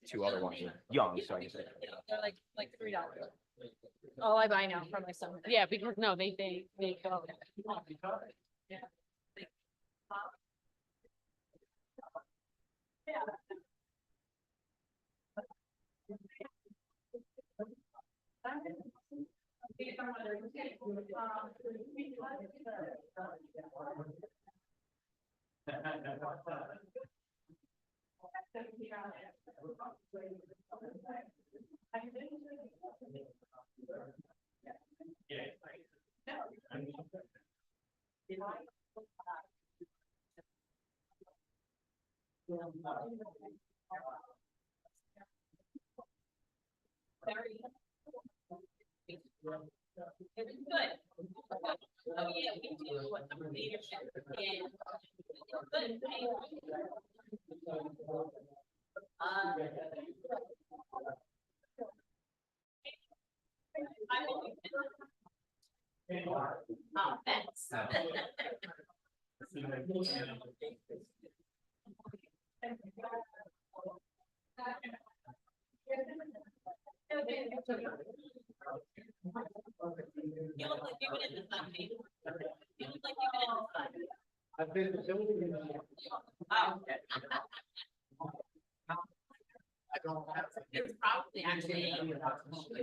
Two other ones are young, so I guess They're like $3. Oh, I buy now from my son. Yeah, because no, they go. Yeah. It was good. Oh yeah, we do leadership and good. Oh, thanks. You look like you've been in the sun, Pete. You look like you've been in the sun. I've been Oh, I don't have. it's probably actually,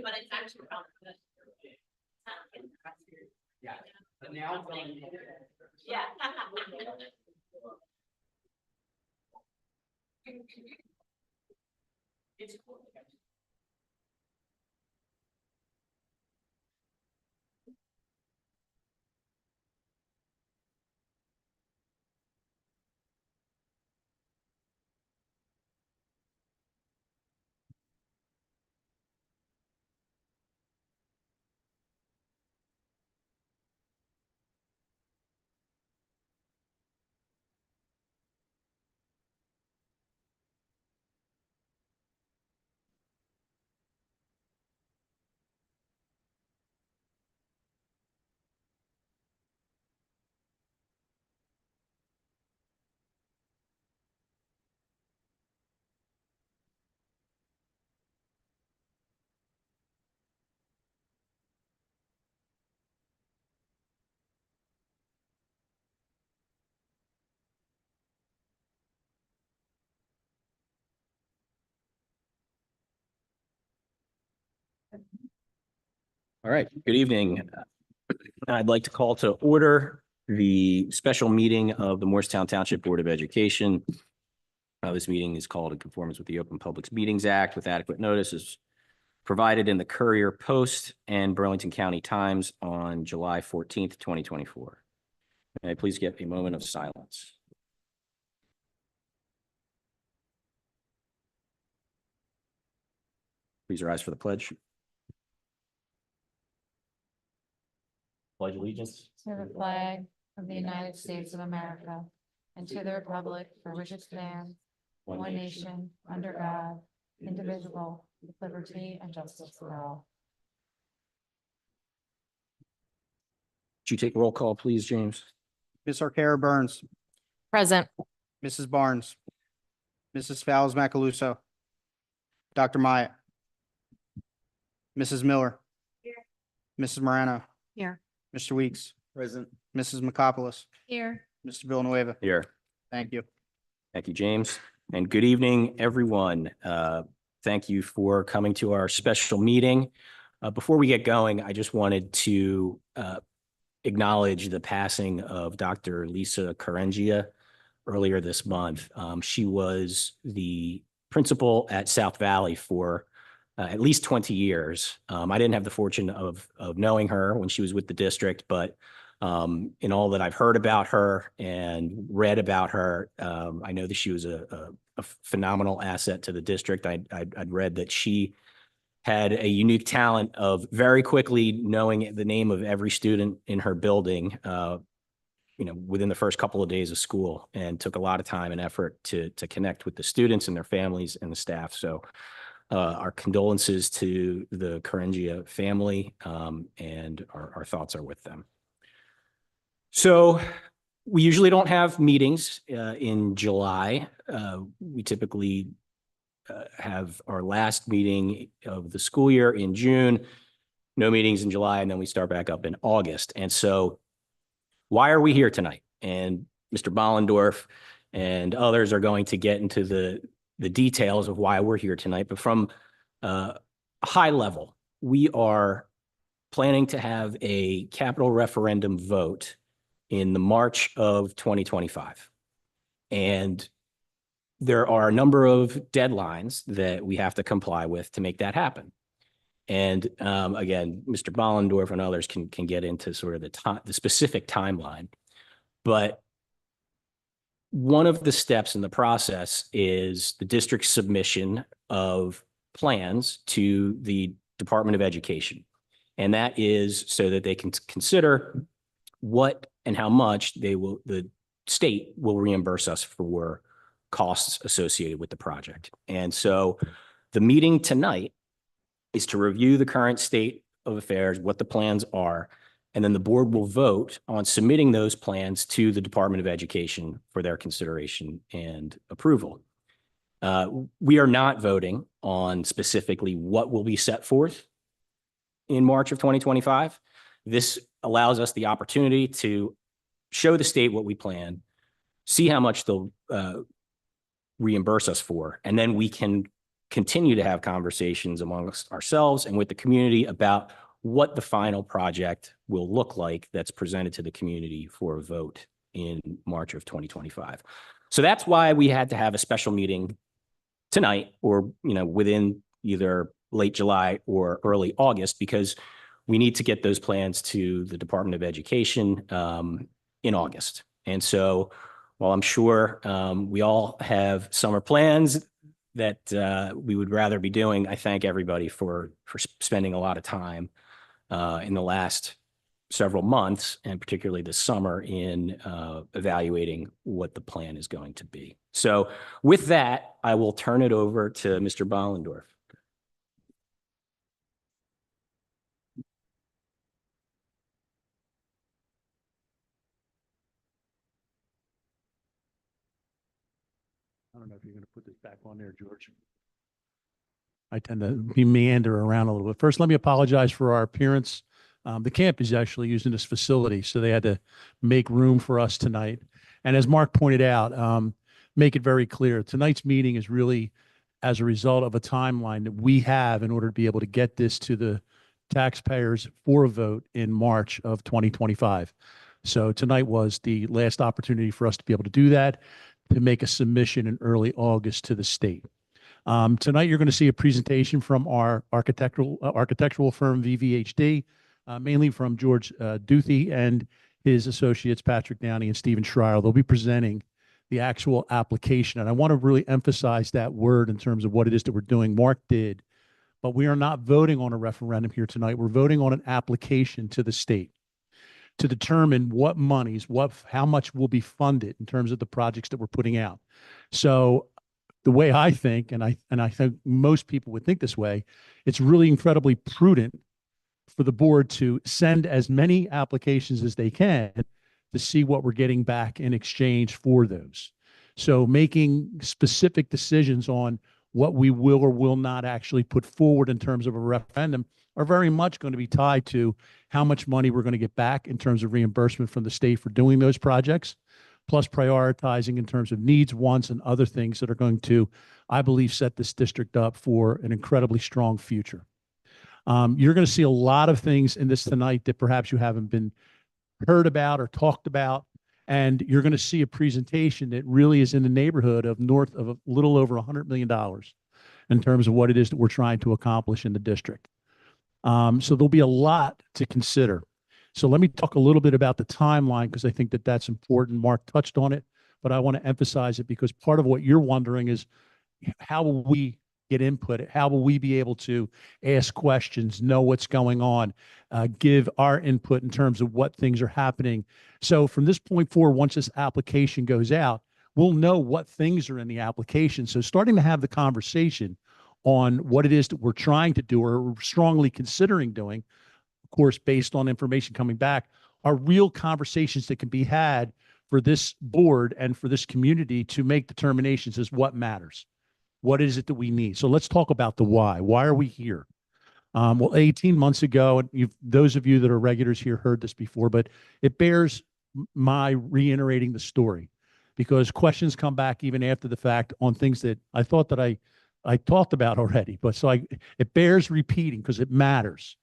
but it's actually probably good. Yeah. But now. Yeah. It's cool. All right, good evening. I'd like to call to order the special meeting of the Morristown Township Board of Education. This meeting is called in conformance with the Open Public Meetings Act with adequate notices provided in the Courier Post and Burlington County Times on July 14th, 2024. May I please get a moment of silence? Please rise for the pledge. Pledge allegiance to the flag of the United States of America and to the republic for which it stands, one nation, under God, indivisible, with liberty and justice for all. Would you take a roll call, please, James? Ms. Arcara Burns, Present. Mrs. Barnes, Mrs. Fowles Macaluso, Dr. Myatt, Mrs. Miller, Mrs. Morano, Here. Mr. Weeks, Present. Mrs. McCopolis, Here. Mr. Villanueva. Here. Thank you. Thank you, James. And good evening, everyone. Thank you for coming to our special meeting. Before we get going, I just wanted to acknowledge the passing of Dr. Lisa Karengia earlier this month. She was the principal at South Valley for at least 20 years. I didn't have the fortune of knowing her when she was with the district, but in all that I've heard about her and read about her, I know that she was a phenomenal asset to the district. I'd read that she had a unique talent of very quickly knowing the name of every student in her building, within the first couple of days of school, and took a lot of time and effort to connect with the students and their families and the staff. So our condolences to the Caringia family, and our thoughts are with them. So we usually don't have meetings in July. We typically have our last meeting of the school year in June, no meetings in July, and then we start back up in August. And so why are we here tonight? And Mr. Bollendorf and others are going to get into the details of why we're here tonight. But from a high level, we are planning to have a capital referendum vote in the March of 2025. And there are a number of deadlines that we have to comply with to make that happen. And again, Mr. Bollendorf and others can get into sort of the specific timeline. But one of the steps in the process is the district's submission of plans to the Department of Education. And that is so that they can consider what and how much the state will reimburse us for costs associated with the project. And so the meeting tonight is to review the current state of affairs, what the plans are, and then the board will vote on submitting those plans to the Department of Education for their consideration and approval. We are not voting on specifically what will be set forth in March of 2025. This allows us the opportunity to show the state what we plan, see how much they'll reimburse us for, and then we can continue to have conversations amongst ourselves and with the community about what the final project will look like that's presented to the community for a vote in March of 2025. So that's why we had to have a special meeting tonight, or within either late July or early August, because we need to get those plans to the Department of Education in August. And so while I'm sure we all have summer plans that we would rather be doing, I thank everybody for spending a lot of time in the last several months, and particularly this summer, in evaluating what the plan is going to be. So with that, I will turn it over to Mr. Bollendorf. I don't know if you're going to put this back on there, George. I tend to meander around a little bit. First, let me apologize for our appearance. The camp is actually using this facility, so they had to make room for us tonight. And as Mark pointed out, make it very clear, tonight's meeting is really as a result of a timeline that we have in order to be able to get this to the taxpayers for a vote in March of 2025. So tonight was the last opportunity for us to be able to do that, to make a submission in early August to the state. Tonight, you're going to see a presentation from our architectural firm, VVHD, mainly from George Duthie and his associates, Patrick Downey and Stephen Schreier. They'll be presenting the actual application. And I want to really emphasize that word in terms of what it is that we're doing. Mark did, but we are not voting on a referendum here tonight. We're voting on an application to the state to determine what monies, how much will be funded in terms of the projects that we're putting out. So the way I think, and I think most people would think this way, it's really incredibly prudent for the board to send as many applications as they can to see what we're getting back in exchange for those. So making specific decisions on what we will or will not actually put forward in terms of a referendum are very much going to be tied to how much money we're going to get back in terms of reimbursement from the state for doing those projects, plus prioritizing in terms of needs, wants, and other things that are going to, I believe, set this district up for an incredibly strong future. You're going to see a lot of things in this tonight that perhaps you haven't been heard about or talked about, and you're going to see a presentation that really is in the neighborhood of north of a little over $100 million in terms of what it is that we're trying to accomplish in the district. So there'll be a lot to consider. So let me talk a little bit about the timeline, because I think that that's important. Mark touched on it, but I want to emphasize it because part of what you're wondering is how will we get input? How will we be able to ask questions, know what's going on, give our input in terms of what things are happening? So from this point forward, once this application goes out, we'll know what things are in the application. So starting to have the conversation on what it is that we're trying to do or strongly considering doing, of course, based on information coming back, are real conversations that can be had for this board and for this community to make determinations as what matters. What is it that we need? So let's talk about the why. Why are we here? Well, 18 months ago, and those of you that are regulars here heard this before, but it bears my reiterating the story because questions come back even after the fact on things that I thought that I talked about already. But so it bears repeating because it matters.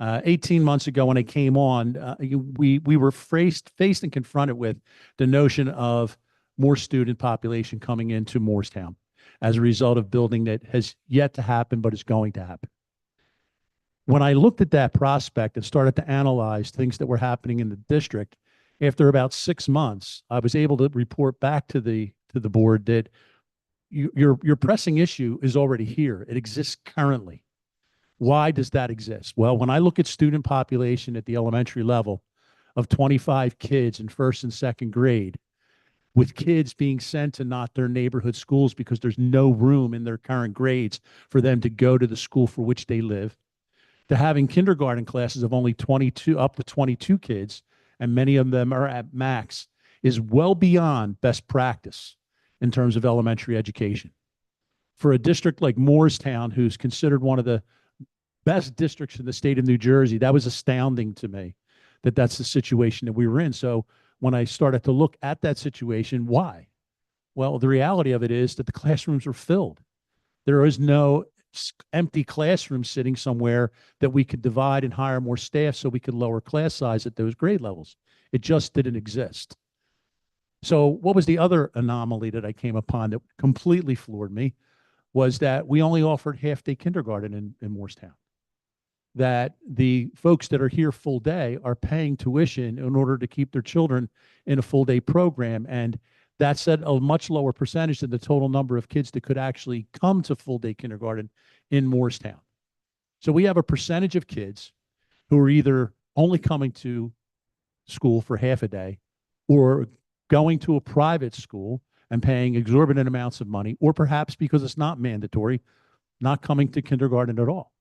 18 months ago when I came on, we were faced and confronted with the notion of more student population coming into Morristown as a result of building that has yet to happen, but is going to happen. When I looked at that prospect and started to analyze things that were happening in the district, after about 6 months, I was able to report back to the board that your pressing issue is already here. It exists currently. Why does that exist? Well, when I look at student population at the elementary level of 25 kids in first and second grade, with kids being sent to not their neighborhood schools because there's no room in their current grades for them to go to the school for which they live, to having kindergarten classes of only 22, up to 22 kids, and many of them are at max, is well beyond best practice in terms of elementary education. For a district like Morristown, who's considered one of the best districts in the state of New Jersey, that was astounding to me that that's the situation that we were in. So when I started to look at that situation, why? Well, the reality of it is that the classrooms are filled. There is no empty classroom sitting somewhere that we could divide and hire more staff so we could lower class size at those grade levels. It just didn't exist. So what was the other anomaly that I came upon that completely floored me was that we only offered half-day kindergarten in Morristown. That the folks that are here full day are paying tuition in order to keep their children in a full day program. And that's at a much lower percentage than the total number of kids that could actually come to full day kindergarten in Morristown. So we have a percentage of kids who are either only coming to school for half a day or going to a private school and paying exorbitant amounts of money, or perhaps because it's not mandatory, not coming to kindergarten at all.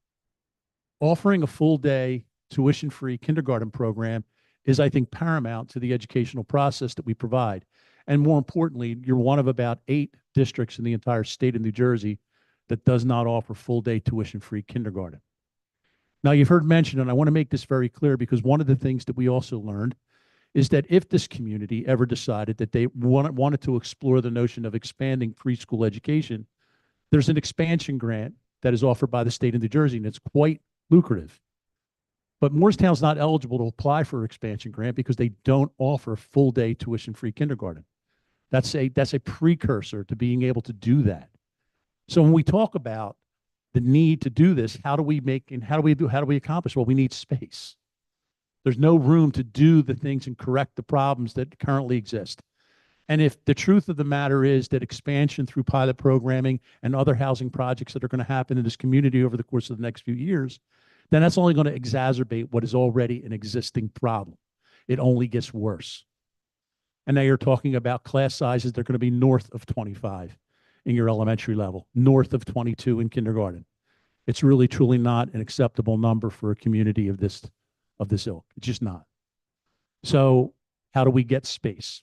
Offering a full day tuition-free kindergarten program is, I think, paramount to the educational process that we provide. And more importantly, you're one of about 8 districts in the entire state of New Jersey that does not offer full day tuition-free kindergarten. Now, you've heard mentioned, and I want to make this very clear because one of the things that we also learned is that if this community ever decided that they wanted to explore the notion of expanding preschool education, there's an expansion grant that is offered by the state of New Jersey, and it's quite lucrative. But Morristown's not eligible to apply for expansion grant because they don't offer full day tuition-free kindergarten. That's a precursor to being able to do that. So when we talk about the need to do this, how do we accomplish? Well, we need space. There's no room to do the things and correct the problems that currently exist. And if the truth of the matter is that expansion through pilot programming and other housing projects that are going to happen in this community over the course of the next few years, then that's only going to exacerbate what is already an existing problem. It only gets worse. And now you're talking about class sizes that are going to be north of 25 in your elementary level, north of 22 in kindergarten. It's really, truly not an acceptable number for a community of this ilk. It's just not. So how do we get space?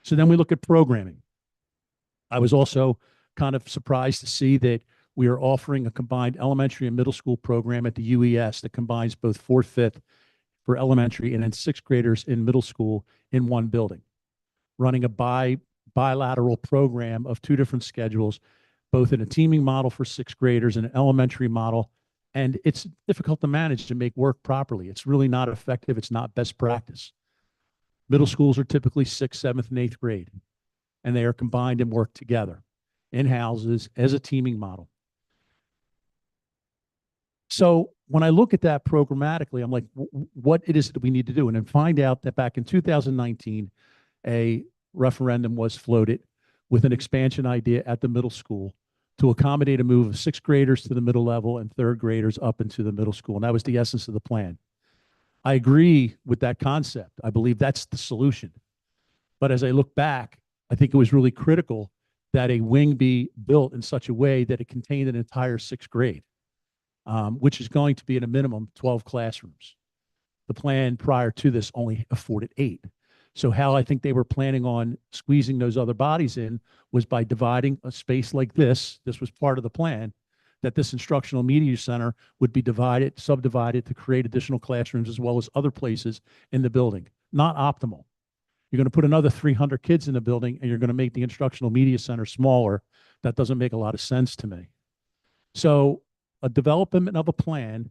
So then we look at programming. I was also kind of surprised to see that we are offering a combined elementary and middle school program at the UES that combines both 4th, 5th for elementary and then 6th graders in middle school in one building, running a bilateral program of 2 different schedules, both in a teaming model for 6th graders and an elementary model. And it's difficult to manage to make work properly. It's really not effective. It's not best practice. Middle schools are typically 6th, 7th, and 8th grade, and they are combined and work together in houses as a teaming model. So when I look at that programmatically, I'm like, what it is that we need to do? And then find out that back in 2019, a referendum was floated with an expansion idea at the middle school to accommodate a move of sixth graders to the middle level and third graders up into the middle school. And that was the essence of the plan. I agree with that concept. I believe that's the solution. But as I look back, I think it was really critical that a wing be built in such a way that it contained an entire sixth grade, which is going to be at a minimum 12 classrooms. The plan prior to this only afforded 8. So how I think they were planning on squeezing those other bodies in was by dividing a space like this. This was part of the plan, that this instructional media center would be subdivided to create additional classrooms as well as other places in the building. Not optimal. You're going to put another 300 kids in the building and you're going to make the instructional media center smaller. That doesn't make a lot of sense to me. So a development of a plan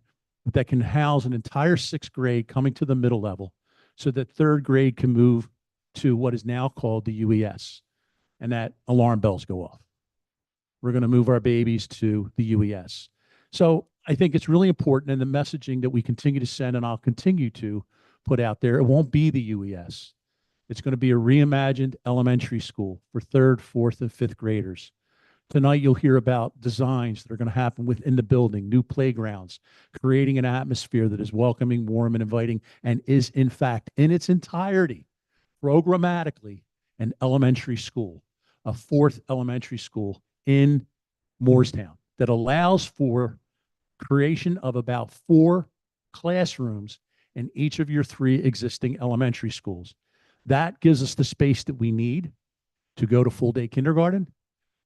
that can house an entire sixth grade coming to the middle level so that third grade can move to what is now called the UES, and that alarm bells go off. We're going to move our babies to the UES. So I think it's really important in the messaging that we continue to send, and I'll continue to put out there. It won't be the UES. It's going to be a reimagined elementary school for third, fourth, and fifth graders. Tonight, you'll hear about designs that are going to happen within the building, new playgrounds, creating an atmosphere that is welcoming, warm, and inviting, and is, in fact, in its entirety, programmatically, an elementary school, a fourth elementary school in Moorestown that allows for creation of about 4 classrooms in each of your 3 existing elementary schools. That gives us the space that we need to go to full day kindergarten.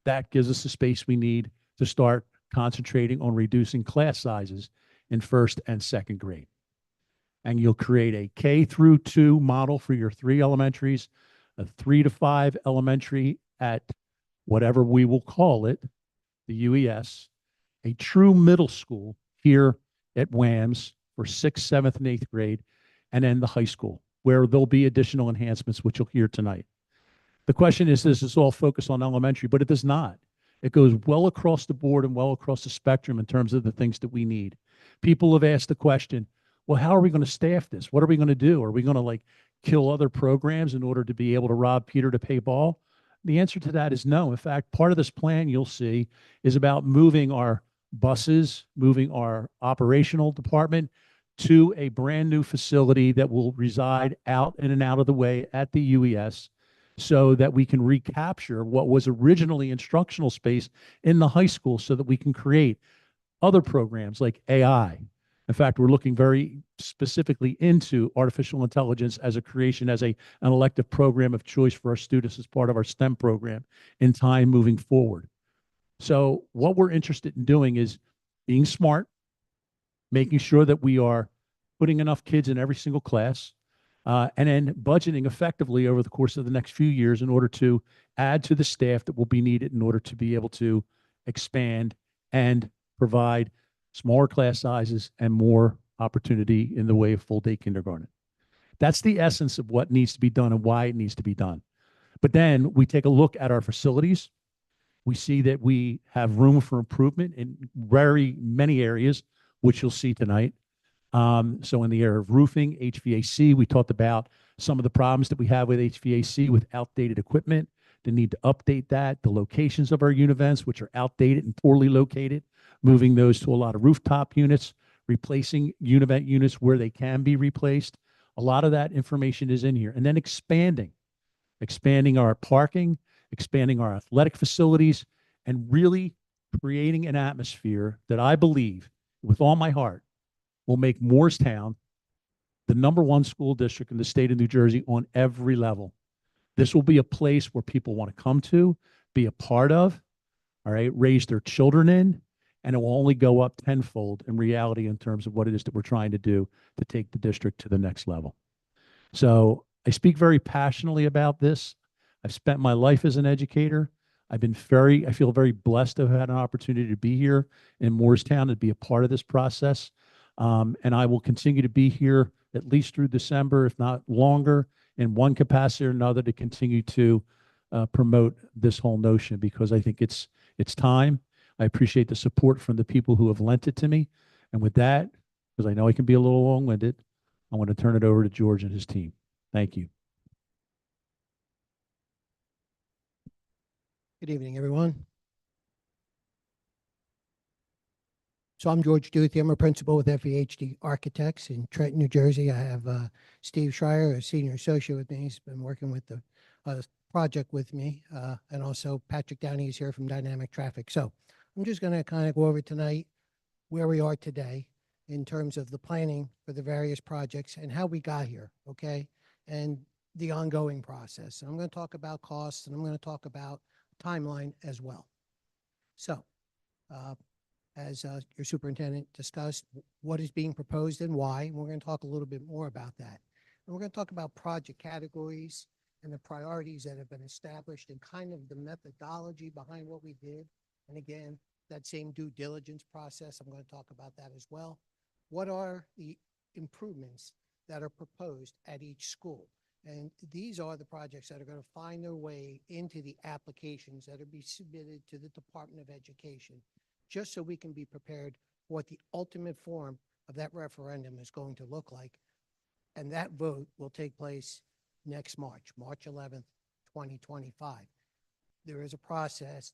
That gives us the space we need to start concentrating on reducing class sizes in first and second grade. And you'll create a K through 2 model for your 3 elementaries, a 3 to 5 elementary at whatever we will call it, the UES, a true middle school here at WAMS for 6th, 7th, and 8th grade, and then the high school, where there'll be additional enhancements, which you'll hear tonight. The question is, does this all focus on elementary? But it does not. It goes well across the board and well across the spectrum in terms of the things that we need. People have asked the question, well, how are we going to staff this? What are we going to do? Are we going to like kill other programs in order to be able to rob Peter to pay Paul? The answer to that is no. In fact, part of this plan you'll see is about moving our buses, moving our operational department to a brand new facility that will reside out in and out of the way at the UES, so that we can recapture what was originally instructional space in the high school so that we can create other programs like AI. In fact, we're looking very specifically into artificial intelligence as a creation, as an elective program of choice for our students as part of our STEM program in time moving forward. So what we're interested in doing is being smart, making sure that we are putting enough kids in every single class, and then budgeting effectively over the course of the next few years in order to add to the staff that will be needed in order to be able to expand and provide smaller class sizes and more opportunity in the way of full day kindergarten. That's the essence of what needs to be done and why it needs to be done. But then we take a look at our facilities. We see that we have room for improvement in very many areas, which you'll see tonight. So in the area of roofing, HVAC, we talked about some of the problems that we have with HVAC with outdated equipment, the need to update that, the locations of our univents, which are outdated and poorly located, moving those to a lot of rooftop units, replacing univent units where they can be replaced. A lot of that information is in here. And then expanding our parking, expanding our athletic facilities, and really creating an atmosphere that I believe with all my heart will make Moorestown the #1 school district in the state of New Jersey on every level. This will be a place where people want to come to, be a part of, all right, raise their children in, and it will only go up tenfold in reality in terms of what it is that we're trying to do to take the district to the next level. So I speak very passionately about this. I've spent my life as an educator. I feel very blessed to have had an opportunity to be here in Moorestown and be a part of this process. And I will continue to be here at least through December, if not longer, in one capacity or another to continue to promote this whole notion, because I think it's time. I appreciate the support from the people who have lent it to me. And with that, because I know I can be a little long-winded, I want to turn it over to George and his team. Thank you. Good evening, everyone. So I'm George Duthie. I'm a principal with FEHD Architects in Trenton, New Jersey. I have Steve Schreier, a senior associate with me. He's been working with the project with me. And also Patrick Downey is here from Dynamic Traffic. So I'm just going to kind of go over tonight where we are today in terms of the planning for the various projects and how we got here, okay? And the ongoing process. And I'm going to talk about costs, and I'm going to talk about timeline as well. So, as your superintendent discussed, what is being proposed and why. And we're going to talk a little bit more about that. And we're going to talk about project categories and the priorities that have been established and kind of the methodology behind what we did. And again, that same due diligence process, I'm going to talk about that as well. What are the improvements that are proposed at each school? And these are the projects that are going to find their way into the applications that are be submitted to the Department of Education, just so we can be prepared for what the ultimate form of that referendum is going to look like. And that vote will take place next March, March 11th, 2025. There is a process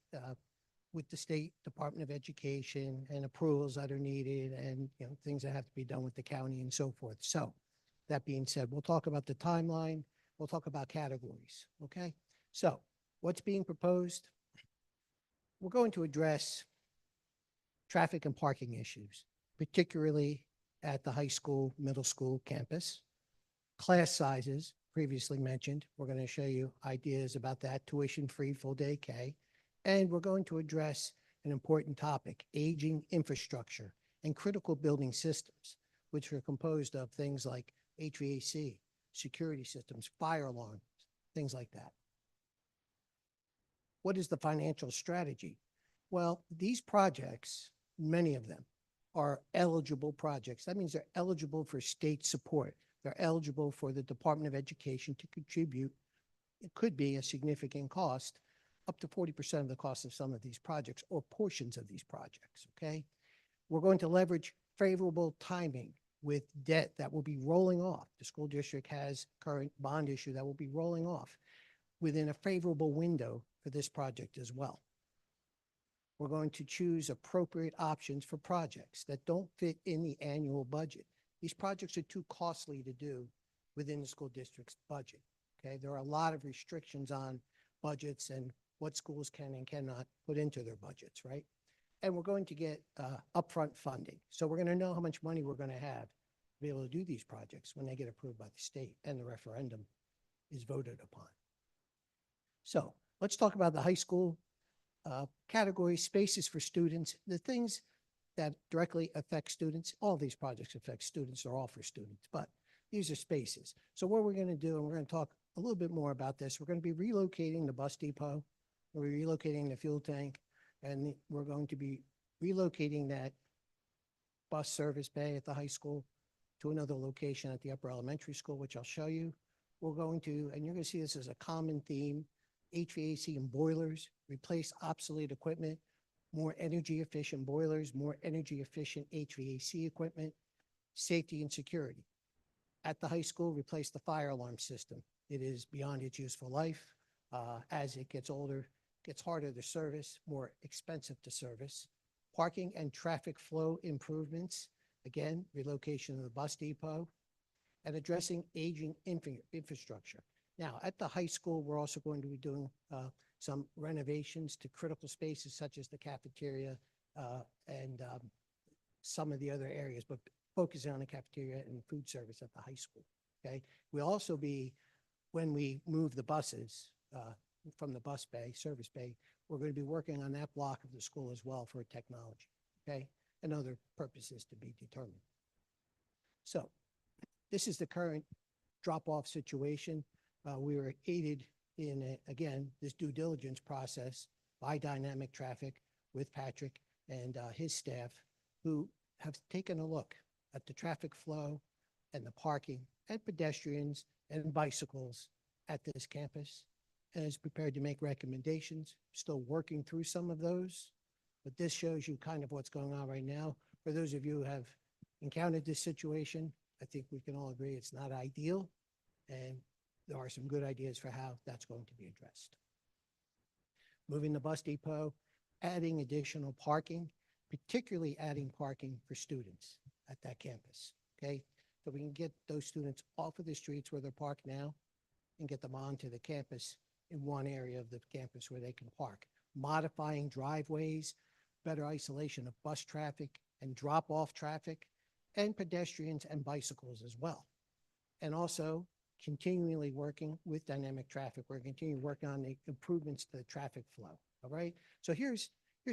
with the State Department of Education and approvals that are needed and things that have to be done with the county and so forth. So that being said, we'll talk about the timeline. We'll talk about categories, okay? So what's being proposed? We're going to address traffic and parking issues, particularly at the high school, middle school campus. Class sizes, previously mentioned. We're going to show you ideas about that, tuition-free full-day K. And we're going to address an important topic, aging infrastructure and critical building systems, which are composed of things like HVAC, security systems, fire alarms, things like that. What is the financial strategy? Well, these projects, many of them, are eligible projects. That means they're eligible for state support. They're eligible for the Department of Education to contribute. It could be a significant cost, up to 40% of the cost of some of these projects or portions of these projects, okay? We're going to leverage favorable timing with debt that will be rolling off. The school district has current bond issue that will be rolling off within a favorable window for this project as well. We're going to choose appropriate options for projects that don't fit in the annual budget. These projects are too costly to do within the school district's budget, okay? There are a lot of restrictions on budgets and what schools can and cannot put into their budgets, right? And we're going to get upfront funding. So we're going to know how much money we're going to have to be able to do these projects when they get approved by the state and the referendum is voted upon. So let's talk about the high school category, spaces for students, the things that directly affect students. All of these projects affect students, they're all for students, but these are spaces. So what we're going to do, and we're going to talk a little bit more about this, we're going to be relocating the bus depot, we're relocating the fuel tank, and we're going to be relocating that bus service bay at the high school to another location at the upper elementary school, which I'll show you. We're going to, and you're going to see this as a common theme, HVAC and boilers, replace obsolete equipment, more energy efficient boilers, more energy efficient HVAC equipment, safety and security. At the high school, replace the fire alarm system. It is beyond its useful life. As it gets older, it gets harder to service, more expensive to service. Parking and traffic flow improvements, again, relocation of the bus depot, and addressing aging infrastructure. Now, at the high school, we're also going to be doing some renovations to critical spaces such as the cafeteria and some of the other areas, but focusing on the cafeteria and food service at the high school, okay? We'll also be, when we move the buses from the bus bay, service bay, we're going to be working on that block of the school as well for technology, okay? And other purposes to be determined. So this is the current drop-off situation. We were aided in, again, this due diligence process by Dynamic Traffic with Patrick and his staff, who have taken a look at the traffic flow and the parking and pedestrians and bicycles at this campus and is prepared to make recommendations. Still working through some of those, but this shows you kind of what's going on right now. For those of you who have encountered this situation, I think we can all agree it's not ideal, and there are some good ideas for how that's going to be addressed. Moving the bus depot, adding additional parking. particularly adding parking for students at that campus, okay? So we can get those students off of the streets where they're parked now and get them onto the campus in one area of the campus where they can park. Modifying driveways, better isolation of bus traffic and drop-off traffic, and pedestrians and bicycles as well. And also continually working with dynamic traffic. We're continuing working on the improvements to the traffic flow, all right? So here's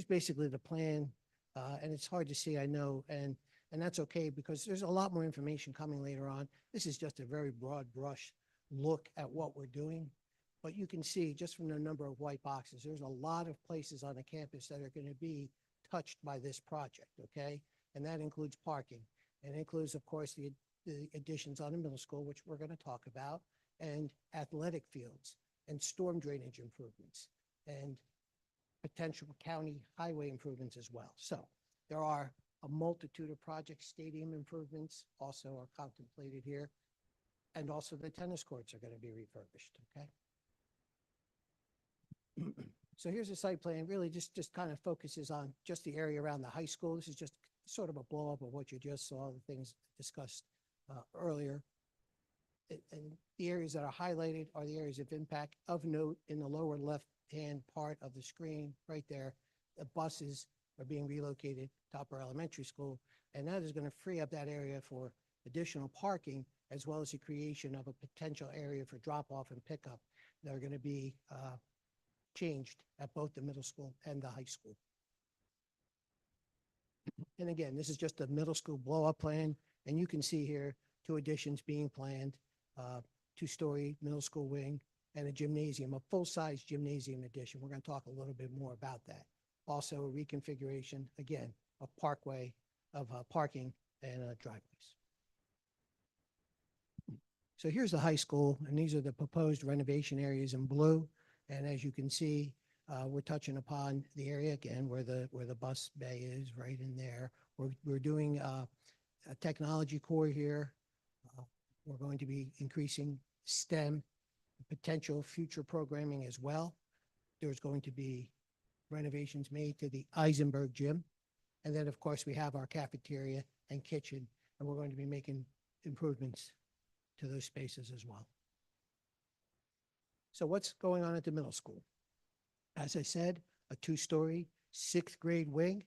basically the plan, and it's hard to see, I know, and that's okay because there's a lot more information coming later on. This is just a very broad brush look at what we're doing. But you can see just from the number of white boxes, there's a lot of places on the campus that are going to be touched by this project, okay? And that includes parking. And it includes, of course, the additions on the middle school, which we're going to talk about, and athletic fields, and storm drainage improvements, and potential county highway improvements as well. So there are a multitude of projects. Stadium improvements also are contemplated here. And also the tennis courts are going to be refurbished, okay? So here's a site plan, really just kind of focuses on just the area around the high school. This is just sort of a blow up of what you just saw, the things discussed earlier. And the areas that are highlighted are the areas of impact. Of note, in the lower left-hand part of the screen, right there, the buses are being relocated to Upper Elementary School, and that is going to free up that area for additional parking, as well as the creation of a potential area for drop-off and pickup that are going to be changed at both the middle school and the high school. And again, this is just a middle school blow-up plan, and you can see here 2 additions being planned, 2-story middle school wing and a gymnasium, a full-size gymnasium addition. We're going to talk a little bit more about that. Also a reconfiguration, again, of parkway, of parking and driveways. So here's the high school, and these are the proposed renovation areas in blue. And as you can see, we're touching upon the area again where the bus bay is, right in there. We're doing a technology core here. We're going to be increasing STEM, potential future programming as well. There's going to be renovations made to the Eisenberg gym. And then, of course, we have our cafeteria and kitchen, and we're going to be making improvements to those spaces as well. So what's going on at the middle school? As I said, a 2-story, 6th grade wing,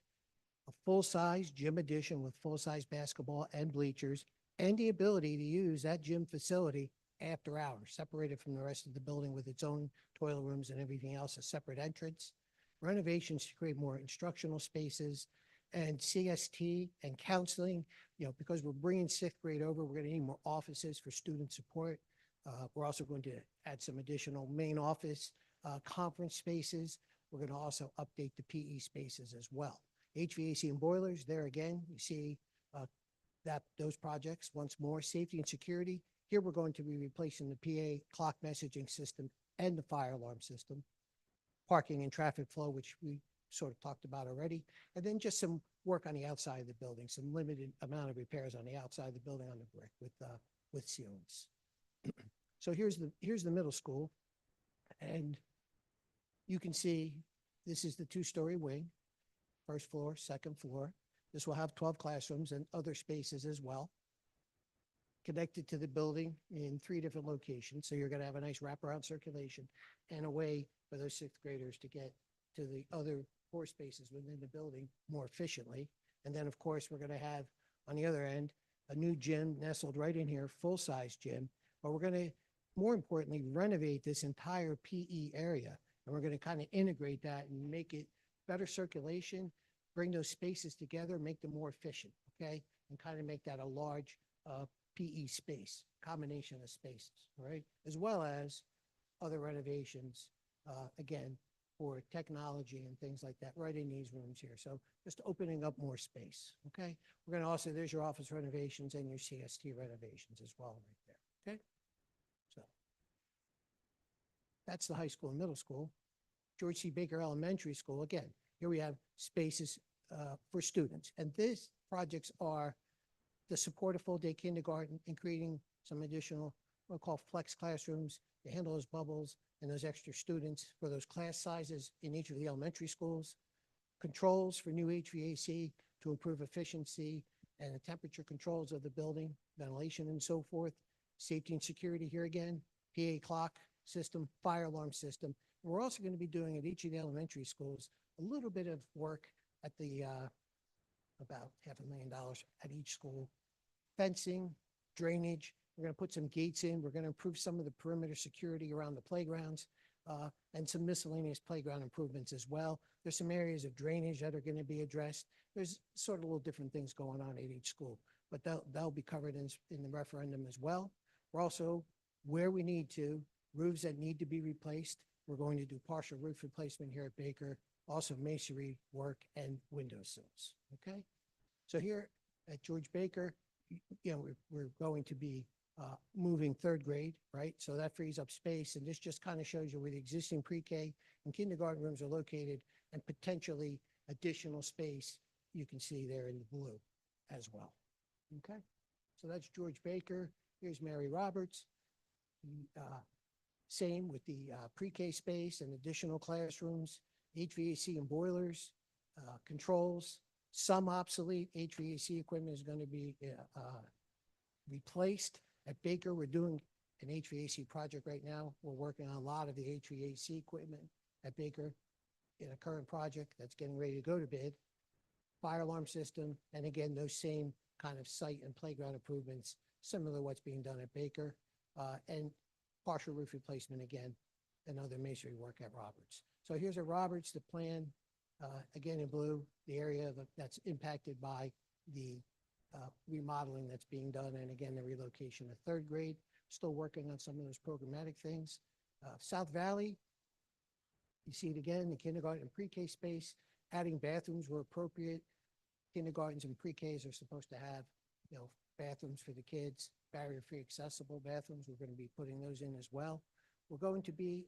a full-size gym addition with full-size basketball and bleachers, and the ability to use that gym facility after hours, separated from the rest of the building with its own toilet rooms and everything else, a separate entrance. Renovations to create more instructional spaces and CST and counseling, because we're bringing 6th grade over, we're going to need more offices for student support. We're also going to add some additional main office conference spaces. We're going to also update the PE spaces as well. HVAC and boilers, there again, you see those projects once more. Safety and security, here we're going to be replacing the PA clock messaging system and the fire alarm system. Parking and traffic flow, which we sort of talked about already. And then just some work on the outside of the building, some limited amount of repairs on the outside of the building on the brick with sealants. So here's the middle school, and you can see this is the 2-story wing, 1st floor, 2nd floor. This will have 12 classrooms and other spaces as well, connected to the building in 3 different locations. So you're going to have a nice wraparound circulation and a way for those 6th graders to get to the other 4 spaces within the building more efficiently. And then, of course, we're going to have on the other end a new gym nestled right in here, full-size gym. But we're going to, more importantly, renovate this entire PE area. And we're going to kind of integrate that and make it better circulation, bring those spaces together, make them more efficient, okay? And kind of make that a large PE space, combination of spaces, right? As well as other renovations, again, for technology and things like that right in these rooms here. So just opening up more space, okay? We're going to also, there's your office renovations and your CST renovations as well right there, okay? So that's the high school and middle school. George C. Baker Elementary School, again, here we have spaces for students. And these projects are the support of full-day kindergarten and creating some additional, what we call flex classrooms to handle those bubbles and those extra students for those class sizes in each of the elementary schools. controls for new HVAC to improve efficiency and the temperature controls of the building, ventilation and so forth. Safety and security here again, PA clock system, fire alarm system. We're also going to be doing at each of the elementary schools a little bit of work at the about $500,000 at each school. Fencing, drainage. We're going to put some gates in. We're going to improve some of the perimeter security around the playgrounds and some miscellaneous playground improvements as well. There's some areas of drainage that are going to be addressed. There's sort of little different things going on at each school, but that'll be covered in the referendum as well. We're also, where we need to, roofs that need to be replaced. We're going to do partial roof replacement here at Baker, also masonry work and window sills. Okay. So here at George Baker, we're going to be moving third grade, right? So that frees up space. And this just kind of shows you where the existing pre-K and kindergarten rooms are located and potentially additional space you can see there in the blue as well. Okay. So that's George Baker. Here's Mary Roberts. Same with the pre-K space and additional classrooms, HVAC and boilers, controls. Some obsolete HVAC equipment is going to be replaced. At Baker, we're doing an HVAC project right now. We're working on a lot of the HVAC equipment at Baker in a current project that's getting ready to go to bid. Fire alarm system, and again, those same kind of site and playground improvements, similar to what's being done at Baker, and partial roof replacement again, and other masonry work at Roberts. So here's at Roberts, the plan, again in blue, the area that's impacted by the remodeling that's being done, and again, the relocation of third grade. Still working on some of those programmatic things. South Valley, you see it again, the kindergarten and pre-K space, adding bathrooms where appropriate. Kindergartens and pre-Ks are supposed to have, bathrooms for the kids, barrier-free accessible bathrooms. We're going to be putting those in as well. We're going to be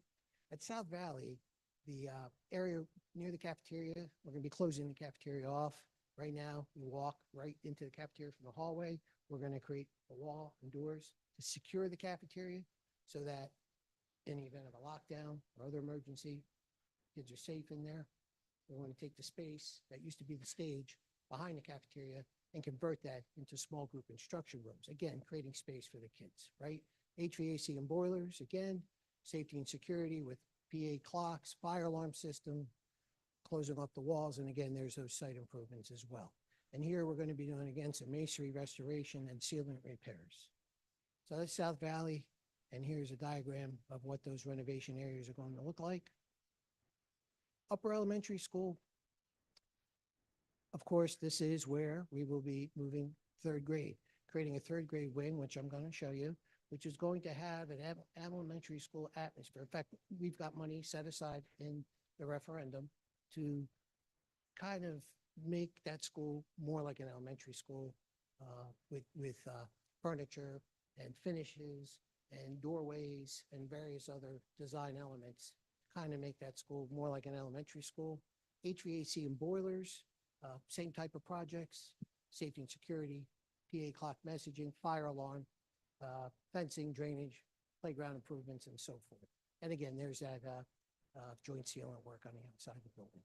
at South Valley, the area near the cafeteria. We're going to be closing the cafeteria off. Right now, you walk right into the cafeteria from the hallway. We're going to create a wall and doors to secure the cafeteria so that in the event of a lockdown or other emergency, kids are safe in there. We want to take the space that used to be the stage behind the cafeteria and convert that into small group instruction rooms. Again, creating space for the kids, right? HVAC and boilers, again, safety and security with PA clocks, fire alarm system, closing up the walls. And again, there's those site improvements as well. And here we're going to be doing, again, some masonry restoration and sealant repairs. So that's South Valley. And here's a diagram of what those renovation areas are going to look like. Upper elementary school. Of course, this is where we will be moving third grade, creating a third grade wing, which I'm going to show you, which is going to have an elementary school atmosphere. In fact, we've got money set aside in the referendum to kind of make that school more like an elementary school with furniture and finishes and doorways and various other design elements, kind of make that school more like an elementary school. HVAC and boilers, same type of projects, safety and security, PA clock messaging, fire alarm, fencing, drainage, playground improvements, and so forth. And again, there's that joint sealant work on the outside of the building.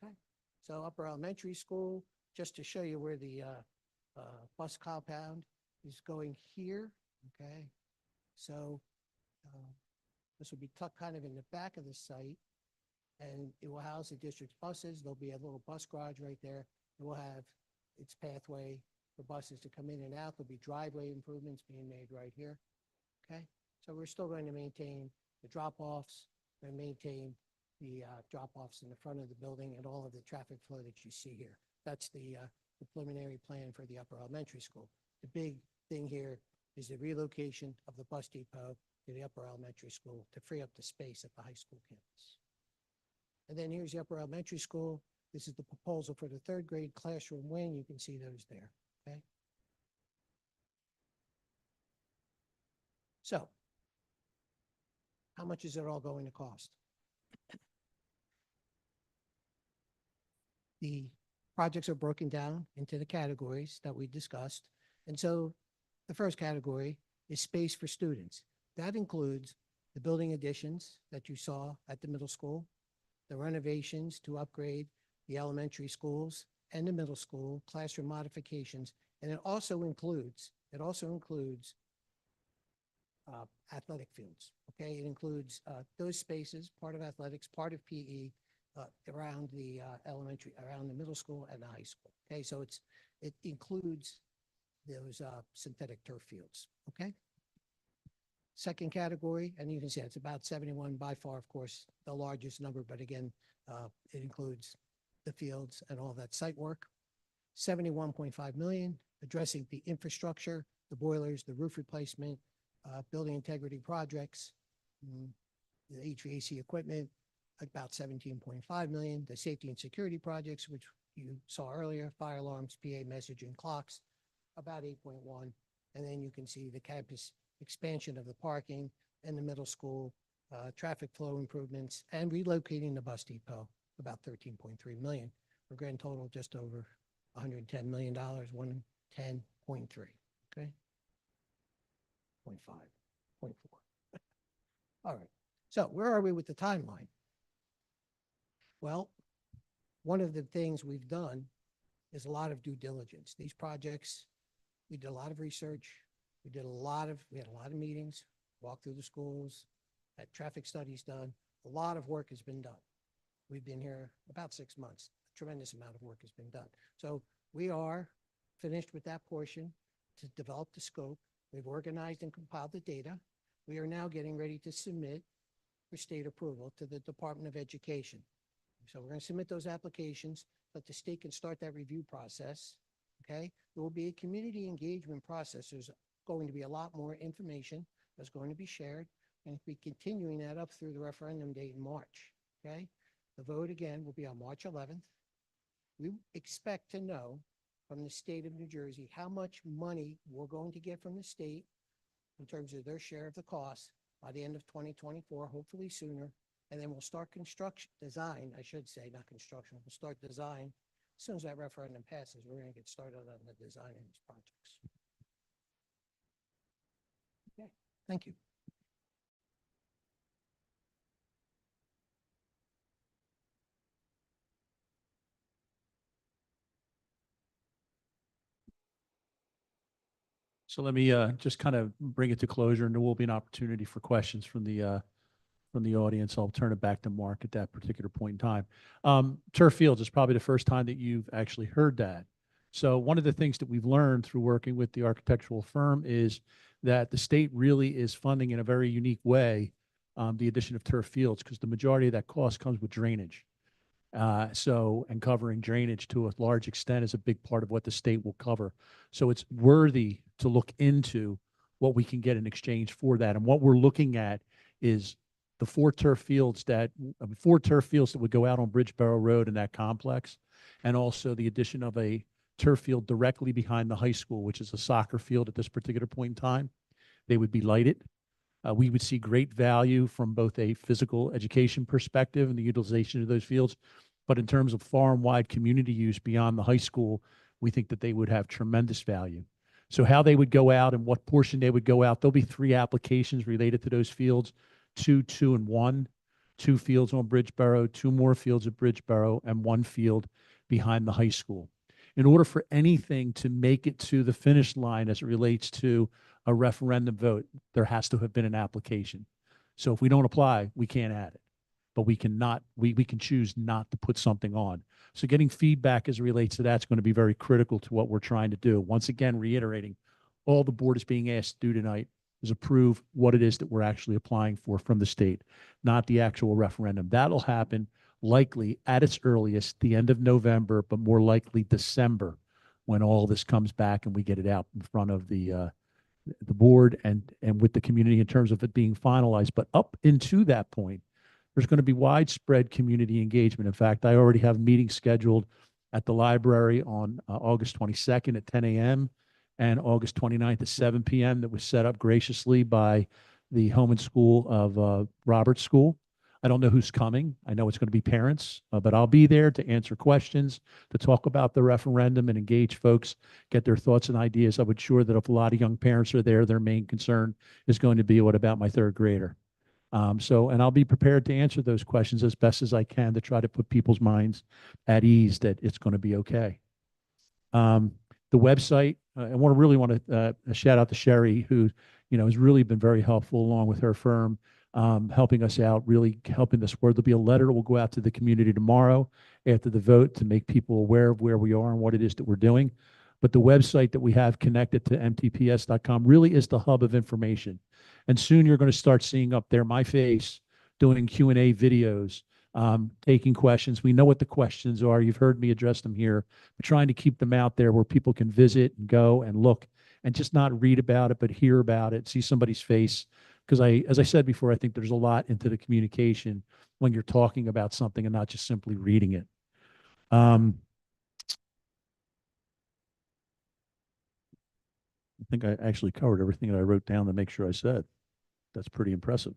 Okay, so upper elementary school, just to show you where the bus compound is going here. Okay, so this will be tucked kind of in the back of the site, and it will house the district's buses. There'll be a little bus garage right there. It will have its pathway for buses to come in and out. There'll be driveway improvements being made right here. Okay, so we're still going to maintain the drop-offs and maintain the drop-offs in the front of the building and all of the traffic flow that you see here. That's the preliminary plan for the upper elementary school. The big thing here is the relocation of the bus depot to the upper elementary school to free up the space at the high school campus. And then here's the upper elementary school. This is the proposal for the third grade classroom wing. You can see those there, okay? So, how much is it all going to cost? The projects are broken down into the categories that we discussed. And so the first category is space for students. That includes the building additions that you saw at the middle school, the renovations to upgrade the elementary schools and the middle school, classroom modifications, and it also includes athletic fields, okay? It includes those spaces, part of athletics, part of PE, around the around the middle school and the high school, okay? So it includes those synthetic turf fields, okay? Second category, and you can see it's about 71, by far, of course, the largest number, but again, it includes the fields and all that site work. 71.5 million, addressing the infrastructure, the boilers, the roof replacement, building integrity projects, the HVAC equipment, about 17.5 million, the safety and security projects, which you saw earlier, fire alarms, PA messaging, clocks, about 8.1. And then you can see the campus expansion of the parking and the middle school, traffic flow improvements, and relocating the bus depot, about 13.3 million, for a grand total just over $110 million, 110.3, okay? 0.5, 0.4. All right, so where are we with the timeline? Well, one of the things we've done is a lot of due diligence. These projects, we did a lot of research. We had a lot of meetings, walked through the schools, had traffic studies done. A lot of work has been done. We've been here about 6 months. A tremendous amount of work has been done. So we are finished with that portion to develop the scope. We've organized and compiled the data. We are now getting ready to submit for state approval to the Department of Education. So we're going to submit those applications, but the state can start that review process, okay? There will be a community engagement process. There's going to be a lot more information that's going to be shared, and we'll be continuing that up through the referendum date in March, okay? The vote again will be on March 11th. We expect to know from the state of New Jersey how much money we're going to get from the state in terms of their share of the cost by the end of 2024, hopefully sooner. And then we'll start design, I should say, not construction. We'll start design. As soon as that referendum passes, we're going to get started on the design of these projects. Okay, thank you. So let me just kind of bring it to closure, and there will be an opportunity for questions from the audience. I'll turn it back to Mark at that particular point in time. Turf fields is probably the first time that you've actually heard that. So one of the things that we've learned through working with the architectural firm is that the state really is funding in a very unique way the addition of turf fields, because the majority of that cost comes with drainage. And covering drainage to a large extent is a big part of what the state will cover. So it's worthy to look into what we can get in exchange for that. And what we're looking at is the four turf fields that would go out on Bridgeboro Road in that complex, and also the addition of a turf field directly behind the high school, which is a soccer field at this particular point in time. They would be lighted. We would see great value from both a physical education perspective and the utilization of those fields. But in terms of far and wide community use beyond the high school, we think that they would have tremendous value. So how they would go out and what portion they would go out, there'll be 3 applications related to those fields, 2, 2, and 1, 2 fields on Bridgeboro, 2 more fields at Bridgeboro, and 1 field behind the high school. In order for anything to make it to the finish line as it relates to a referendum vote, there has to have been an application. So if we don't apply, we can't add it, but we can choose not to put something on. So getting feedback as it relates to that's going to be very critical to what we're trying to do. Once again, reiterating, all the board is being asked to do tonight is approve what it is that we're actually applying for from the state, not the actual referendum. That'll happen likely at its earliest, the end of November, but more likely December, when all this comes back and we get it out in front of the board and with the community in terms of it being finalized. But up into that point, there's going to be widespread community engagement. In fact, I already have meetings scheduled at the library on August 22nd at 10 a.m. and August 29th at 7 p.m. that was set up graciously by the home and school of Roberts School. I don't know who's coming. I know it's going to be parents, but I'll be there to answer questions, to talk about the referendum and engage folks, get their thoughts and ideas. I would sure that if a lot of young parents are there, their main concern is going to be, what about my 3rd grader? And I'll be prepared to answer those questions as best as I can to try to put people's minds at ease that it's going to be okay. The website, I really want to shout out to Sherry, who, has really been very helpful along with her firm, helping us out, really helping us where there'll be a letter that will go out to the community tomorrow after the vote to make people aware of where we are and what it is that we're doing. But the website that we have connected to mtps.com really is the hub of information. And soon you're going to start seeing up there my face doing Q&A videos, taking questions. We know what the questions are. You've heard me address them here. We're trying to keep them out there where people can visit and go and look and just not read about it, but hear about it, see somebody's face. Because as I said before, I think there's a lot into the communication when you're talking about something and not just simply reading it. I think I actually covered everything that I wrote down to make sure I said. That's pretty impressive.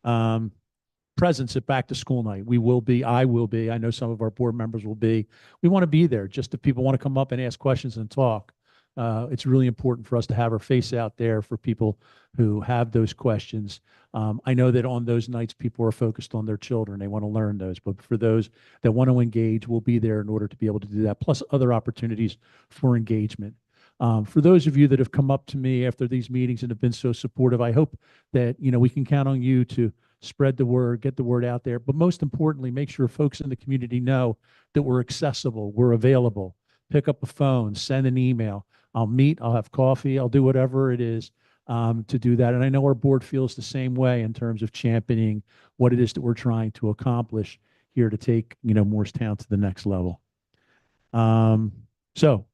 Presence at back to school night. I will be, I know some of our board members will be. We want to be there just if people want to come up and ask questions and talk. It's really important for us to have our face out there for people who have those questions. I know that on those nights, people are focused on their children. They want to learn those, but for those that want to engage, we'll be there in order to be able to do that, plus other opportunities for engagement. For those of you that have come up to me after these meetings and have been so supportive, I hope that, we can count on you to spread the word, get the word out there, but most importantly, make sure folks in the community know that we're accessible, we're available. Pick up a phone, send an email. I'll meet, I'll have coffee, I'll do whatever it is to do that. And I know our board feels the same way in terms of championing what it is that we're trying to accomplish here to take, Morristown to the next level. So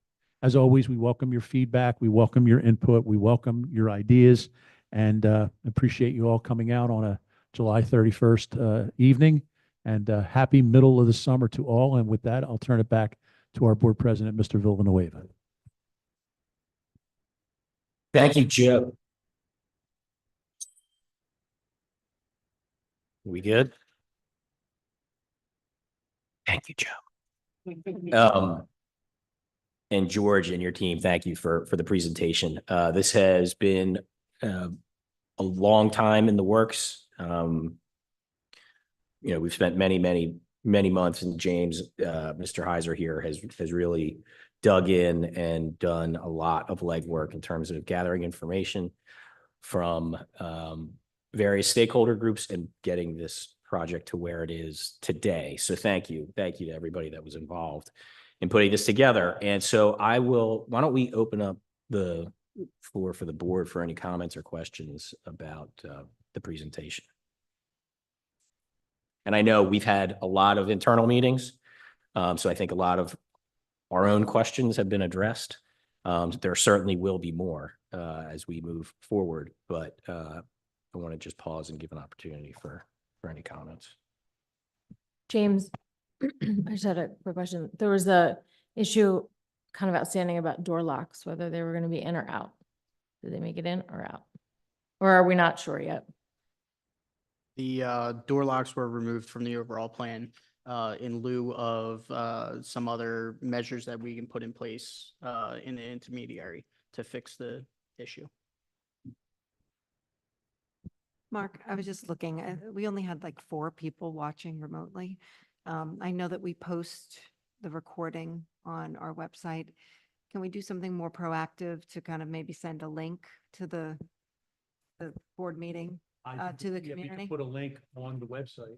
as always, we welcome your feedback, we welcome your input, we welcome your ideas, and appreciate you all coming out on a July 31st evening. And happy middle of the summer to all. And with that, I'll turn it back to our board president, Mr. Villanueva. Thank you, Joe. We good? Thank you, Joe. And George and your team, thank you for the presentation. This has been a long time in the works. We've spent many months, and James, Mr. Heiser here has really dug in and done a lot of legwork in terms of gathering information from various stakeholder groups and getting this project to where it is today. So thank you to everybody that was involved in putting this together. And so why don't we open up the floor for the board for any comments or questions about the presentation. And I know we've had a lot of internal meetings, so I think a lot of our own questions have been addressed. There certainly will be more as we move forward, but I want to just pause and give an opportunity for any comments. James, I just had a quick question. There was a issue kind of outstanding about door locks, whether they were going to be in or out. Did they make it in or out? Or are we not sure yet? The door locks were removed from the overall plan in lieu of some other measures that we can put in place in the intermediary to fix the issue. Mark, I was just looking, we only had like 4 people watching remotely. I know that we post the recording on our website. Can we do something more proactive to kind of maybe send a link to the board meeting to the community? We can put a link on the website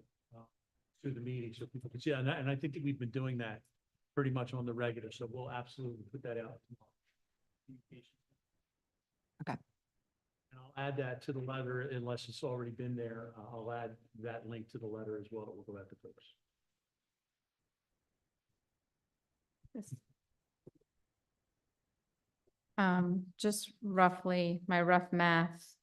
to the meeting so people can see it. And I think that we've been doing that pretty much on the regular. So we'll absolutely put that out tomorrow. Okay. And I'll add that to the letter unless it's already been there. I'll add that link to the letter as well. That will go out to folks. Just roughly, my rough math.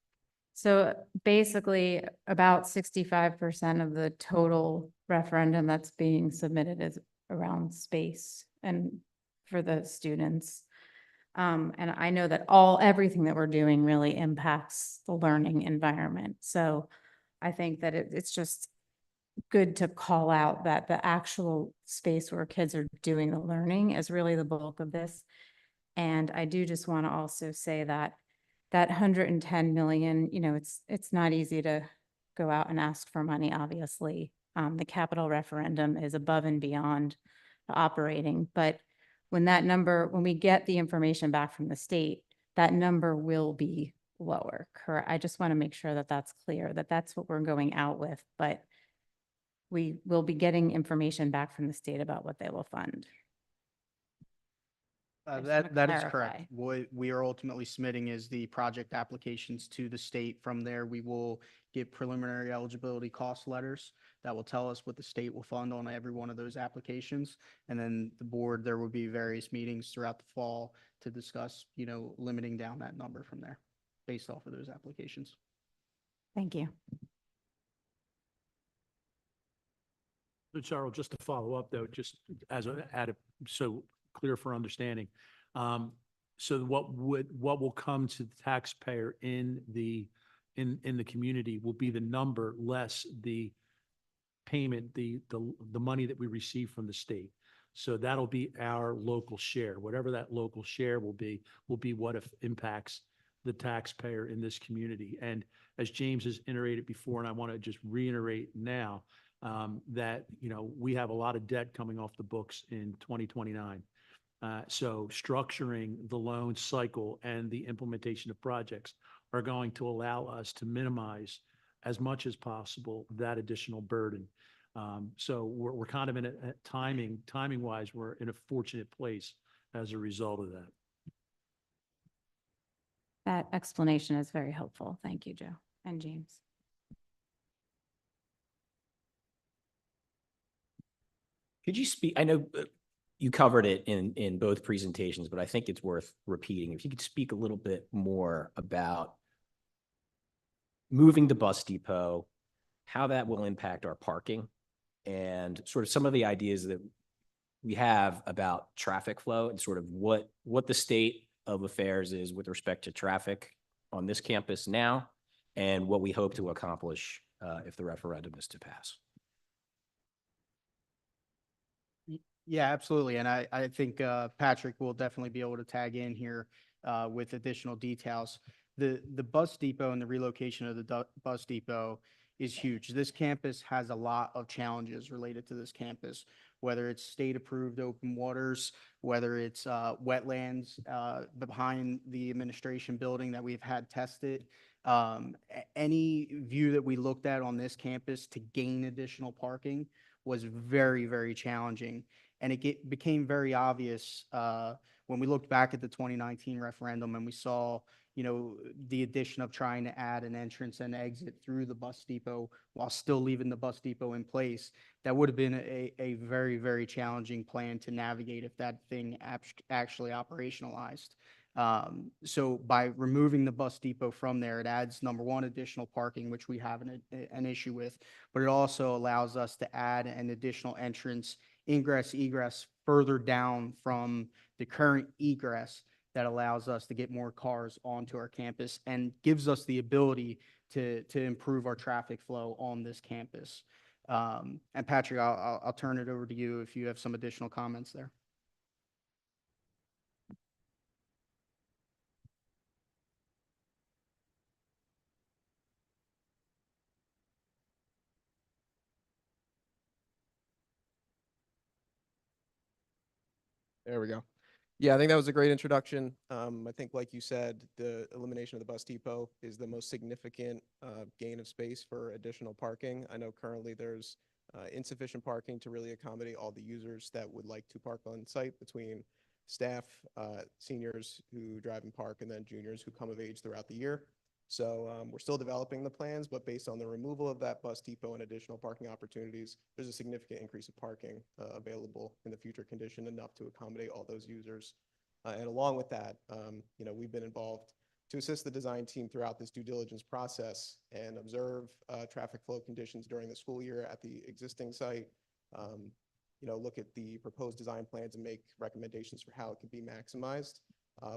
So basically about 65% of the total referendum that's being submitted is around space and for the students. And I know that everything that we're doing really impacts the learning environment. So I think that it's just good to call out that the actual space where kids are doing the learning is really the bulk of this. And I do just want to also say that 110 million, it's not easy to go out and ask for money, obviously. The capital referendum is above and beyond the operating, but when we get the information back from the state, that number will be lower, correct? I just want to make sure that that's clear, that that's what we're going out with, but we will be getting information back from the state about what they will fund. I just wanna That is clarify. correct. What we are ultimately submitting is the project applications to the state. From there, we will get preliminary eligibility cost letters that will tell us what the state will fund on every one of those applications. And then the board, there will be various meetings throughout the fall to discuss, limiting down that number from there based off of those applications. Thank you. So Charles, just to follow up though, just as so clear for understanding. So what will come to the taxpayer in the community will be the number less the payment, the money that we receive from the state. So that'll be our local share. Whatever that local share will be what if impacts the taxpayer in this community. And as James has iterated before, and I want to just reiterate now, that, we have a lot of debt coming off the books in 2029. So structuring the loan cycle and the implementation of projects are going to allow us to minimize as much as possible that additional burden. So we're kind of in a timing wise, we're in a fortunate place as a result of that. That explanation is very helpful. Thank you, Joe and James. Could you speak, I know you covered it in both presentations, but I think it's worth repeating. If you could speak a little bit more about moving the bus depot, how that will impact our parking, and sort of some of the ideas that we have about traffic flow and sort of what the state of affairs is with respect to traffic on this campus now, and what we hope to accomplish if the referendum is to pass. Yeah, absolutely. And I think Patrick will definitely be able to tag in here with additional details. The bus depot and the relocation of the bus depot is huge. This campus has a lot of challenges related to this campus, whether it's state-approved open waters, whether it's wetlands behind the administration building that we've had tested. Any view that we looked at on this campus to gain additional parking was very, very challenging. And it became very obvious when we looked back at the 2019 referendum and we saw, the addition of trying to add an entrance and exit through the bus depot while still leaving the bus depot in place. That would have been a very, very challenging plan to navigate if that thing actually operationalized. So by removing the bus depot from there, it adds, number one, additional parking, which we have an issue with, but it also allows us to add an additional entrance, ingress, egress further down from the current egress that allows us to get more cars onto our campus and gives us the ability to improve our traffic flow on this campus. And Patrick, I'll turn it over to you if you have some additional comments there. There we go. Yeah, I think that was a great introduction. I think, like you said, the elimination of the bus depot is the most significant gain of space for additional parking. I know currently there's insufficient parking to really accommodate all the users that would like to park on site, between staff, seniors who drive and park, and then juniors who come of age throughout the year. So we're still developing the plans, but based on the removal of that bus depot and additional parking opportunities, there's a significant increase of parking available in the future condition, enough to accommodate all those users. And along with that, we've been involved to assist the design team throughout this due diligence process and observe traffic flow conditions during the school year at the existing site. Look at the proposed design plans and make recommendations for how it could be maximized,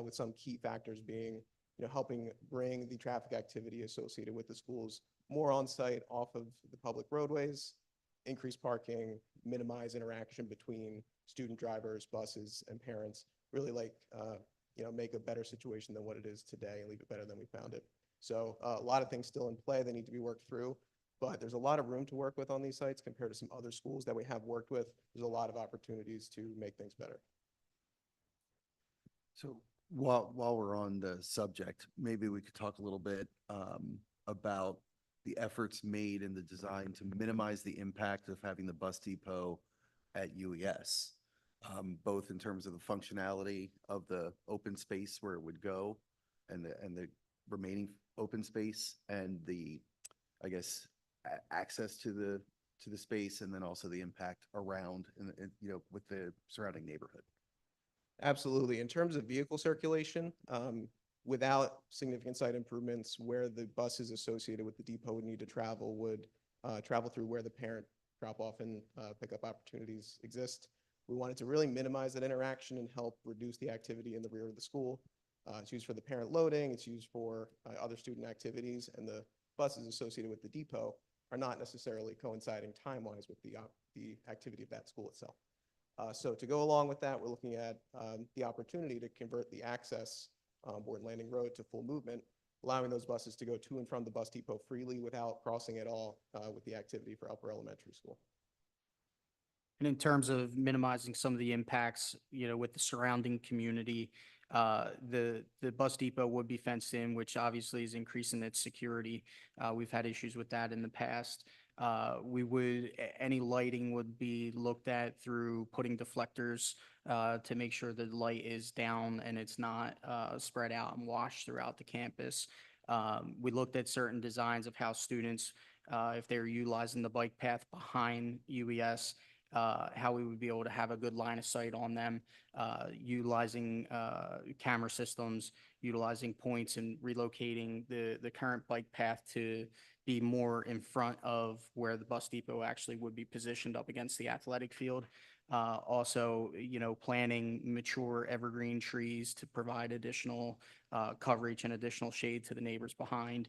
with some key factors being helping bring the traffic activity associated with the schools more on site off of the public roadways, increase parking, minimize interaction between student drivers, buses, and parents, really make a better situation than what it is today and leave it better than we found it. So a lot of things still in play that need to be worked through. but there's a lot of room to work with on these sites compared to some other schools that we have worked with. There's a lot of opportunities to make things better. So while we're on the subject, maybe we could talk a little bit about the efforts made in the design to minimize the impact of having the bus depot at UES, both in terms of the functionality of the open space where it would go and the remaining open space and the, I guess, access to the space, and then also the impact around with the surrounding neighborhood. Absolutely. In terms of vehicle circulation, without significant site improvements, where the buses associated with the depot would need to travel would travel through where the parent drop-off and pickup opportunities exist. We wanted to really minimize that interaction and help reduce the activity in the rear of the school. It's used for the parent loading, it's used for other student activities, and the buses associated with the depot are not necessarily coinciding time-wise with the activity of that school itself. So to go along with that, we're looking at the opportunity to convert the access Board Landing Road to full movement, allowing those buses to go to and from the bus depot freely without crossing at all with the activity for upper elementary school. And in terms of minimizing some of the impacts, with the surrounding community, the bus depot would be fenced in, which obviously is increasing its security. We've had issues with that in the past. Any lighting would be looked at through putting deflectors to make sure the light is down and it's not spread out and washed throughout the campus. We looked at certain designs of how students, if they're utilizing the bike path behind UES, how we would be able to have a good line of sight on them, utilizing camera systems, utilizing points, and relocating the current bike path to be more in front of where the bus depot actually would be positioned up against the athletic field. Also, planting mature evergreen trees to provide additional coverage and additional shade to the neighbors behind.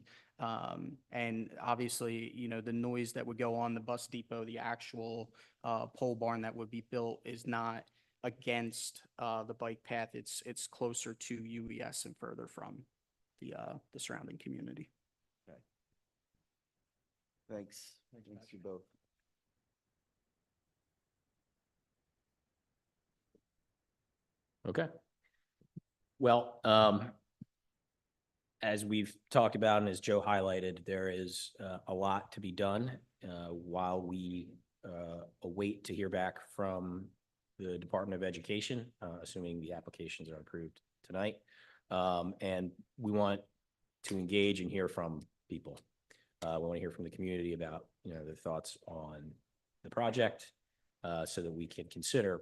And obviously, the noise that would go on the bus depot, the actual pole barn that would be built is not against the bike path. It's closer to UES and further from the surrounding community. Okay. Thanks. Thanks you both. Okay. Well, as we've talked about and as Joe highlighted, there is a lot to be done while we await to hear back from the Department of Education, assuming the applications are approved tonight. And we want to engage and hear from people. We want to hear from the community about, their thoughts on the project so that we can consider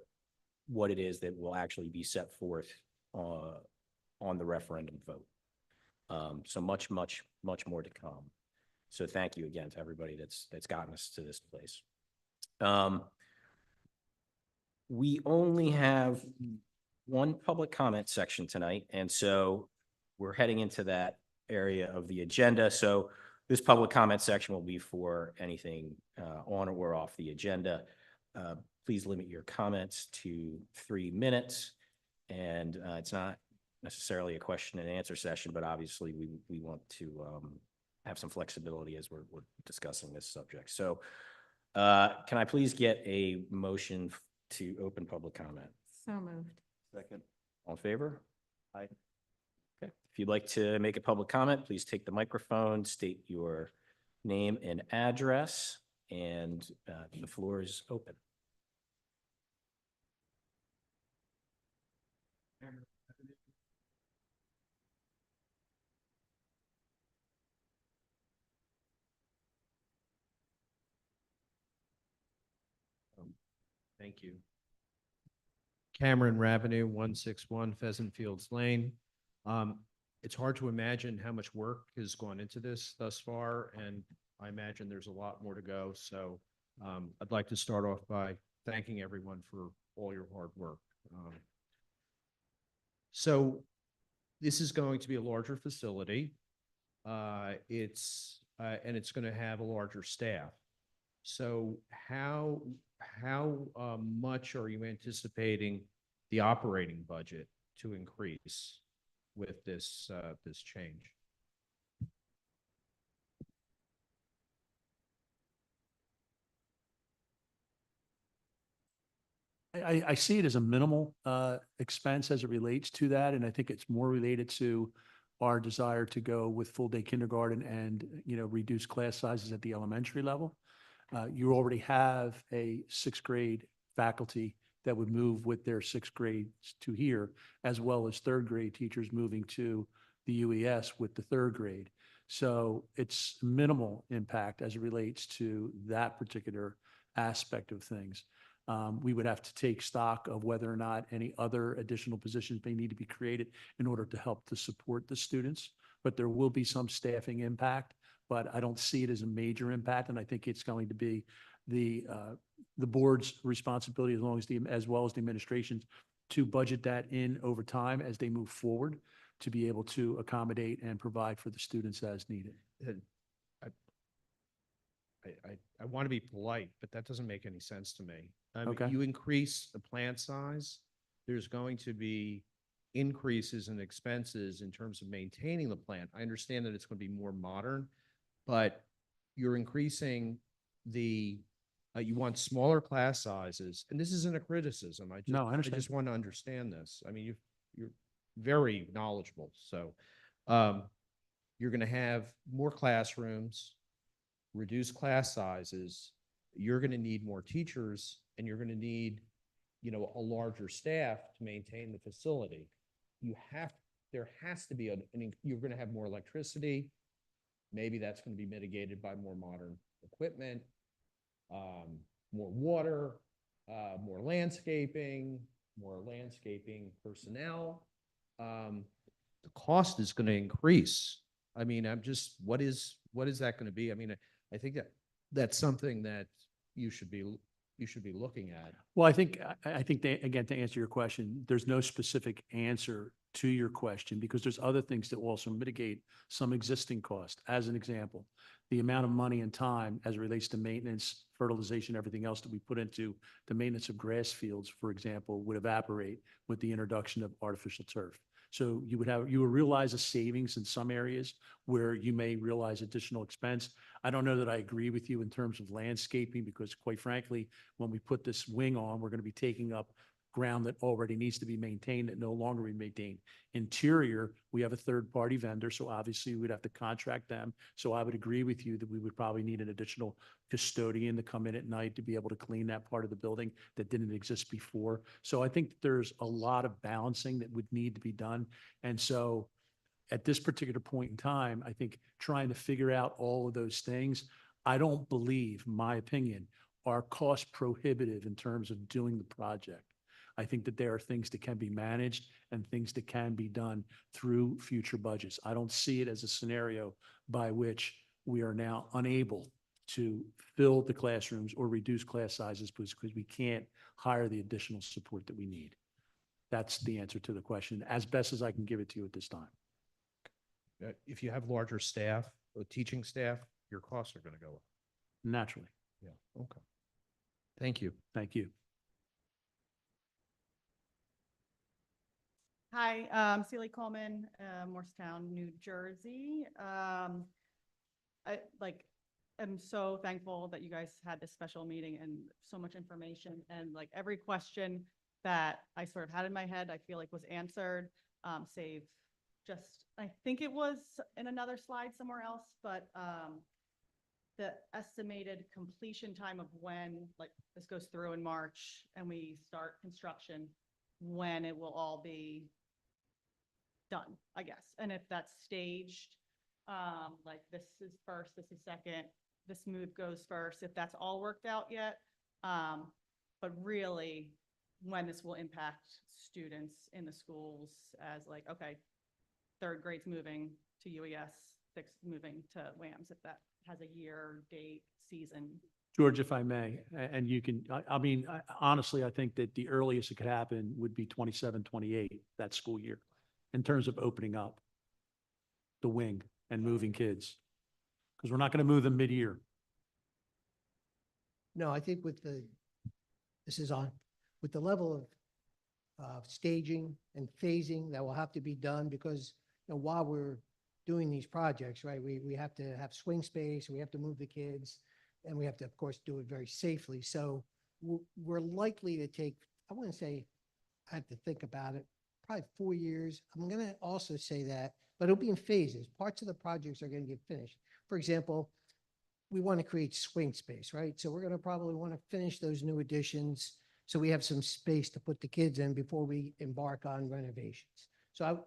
what it is that will actually be set forth on the referendum vote. So much more to come. So thank you again to everybody that's gotten us to this place. We only have one public comment section tonight, and so we're heading into that area of the agenda. So this public comment section will be for anything on or off the agenda. Please limit your comments to 3 minutes, and it's not necessarily a question and answer session, but obviously we want to have some flexibility as we're discussing this subject. So can I please get a motion to open public comment? So moved. Second. All in favor? Aye. Okay. If you'd like to make a public comment, please take the microphone, state your name and address, and the floor is open. Thank you. Cameron Ravenue, 161 Pheasant Fields Lane. It's hard to imagine how much work has gone into this thus far, and I imagine there's a lot more to go. So I'd like to start off by thanking everyone for all your hard work. So this is going to be a larger facility. And it's going to have a larger staff. So how much are you anticipating the operating budget to increase with this change? I see it as a minimal expense as it relates to that, and I think it's more related to our desire to go with full day kindergarten and, reduce class sizes at the elementary level. You already have a sixth grade faculty that would move with their sixth grades to here, as well as third grade teachers moving to the UES with the third grade. So it's minimal impact as it relates to that particular aspect of things. We would have to take stock of whether or not any other additional positions may need to be created in order to help to support the students. But there will be some staffing impact, but I don't see it as a major impact. And I think it's going to be the board's responsibility as well as the administration's to budget that in over time as they move forward to be able to accommodate and provide for the students as needed. And I want to be polite, but that doesn't make any sense to me. Okay. You increase the plant size, there's going to be increases in expenses in terms of maintaining the plant. I understand that it's going to be more modern, but you're increasing you want smaller class sizes, and this isn't a criticism. No, I understand. I just want to understand this. I mean, you're very knowledgeable. So you're going to have more classrooms, reduce class sizes. You're going to need more teachers, and you're going to need, a larger staff to maintain the facility. There has to be you're going to have more electricity. Maybe that's going to be mitigated by more modern equipment, more water, more landscaping personnel. The cost is going to increase. I mean, what is that going to be? I mean, I think that's something that you should be looking at. Well, I think that, again, to answer your question, there's no specific answer to your question because there's other things that will also mitigate some existing cost. As an example, the amount of money and time as it relates to maintenance, fertilization, everything else that we put into the maintenance of grass fields, for example, would evaporate with the introduction of artificial turf. So you would realize a savings in some areas where you may realize additional expense. I don't know that I agree with you in terms of landscaping because quite frankly, when we put this wing on, we're going to be taking up ground that already needs to be maintained that no longer be maintained. Interior, we have a third-party vendor, so obviously we'd have to contract them. So I would agree with you that we would probably need an additional custodian to come in at night to be able to clean that part of the building that didn't exist before. So I think there's a lot of balancing that would need to be done. And so at this particular point in time, I think trying to figure out all of those things, I don't believe, my opinion, are cost prohibitive in terms of doing the project. I think that there are things that can be managed and things that can be done through future budgets. I don't see it as a scenario by which we are now unable to fill the classrooms or reduce class sizes because we can't hire the additional support that we need. That's the answer to the question, as best as I can give it to you at this time. If you have larger staff, teaching staff, your costs are going to go up. Naturally. Yeah. Okay. Thank you. Thank you. Hi, Celie Coleman, Morristown, New Jersey. I'm so thankful that you guys had this special meeting and so much information, and like every question that I sort of had in my head, I feel like was answered, save just, I think it was in another slide somewhere else, but the estimated completion time of when, like this goes through in March and we start construction, when it will all be done, I guess. And if that's staged, like this is first, this is second, this move goes first, if that's all worked out yet. But really when this will impact students in the schools as like, okay, third grade's moving to UES, sixth moving to WAMS, if that has a year, date, season. George, if I may, and you can, honestly, I think that the earliest it could happen would be 27, 28, that school year, in terms of opening up the wing and moving kids. Because we're not going to move them mid-year. No, I think with the level of staging and phasing that will have to be done, because while we're doing these projects, right, we have to have swing space, we have to move the kids, and we have to, of course, do it very safely. So we're likely to take I wouldn't say I have to think about it, probably 4 years. I'm gonna also say that, but it'll be in phases. Parts of the projects are gonna get finished. For example, we want to create swing space, right? So we're gonna probably want to finish those new additions, so we have some space to put the kids in before we embark on renovations. So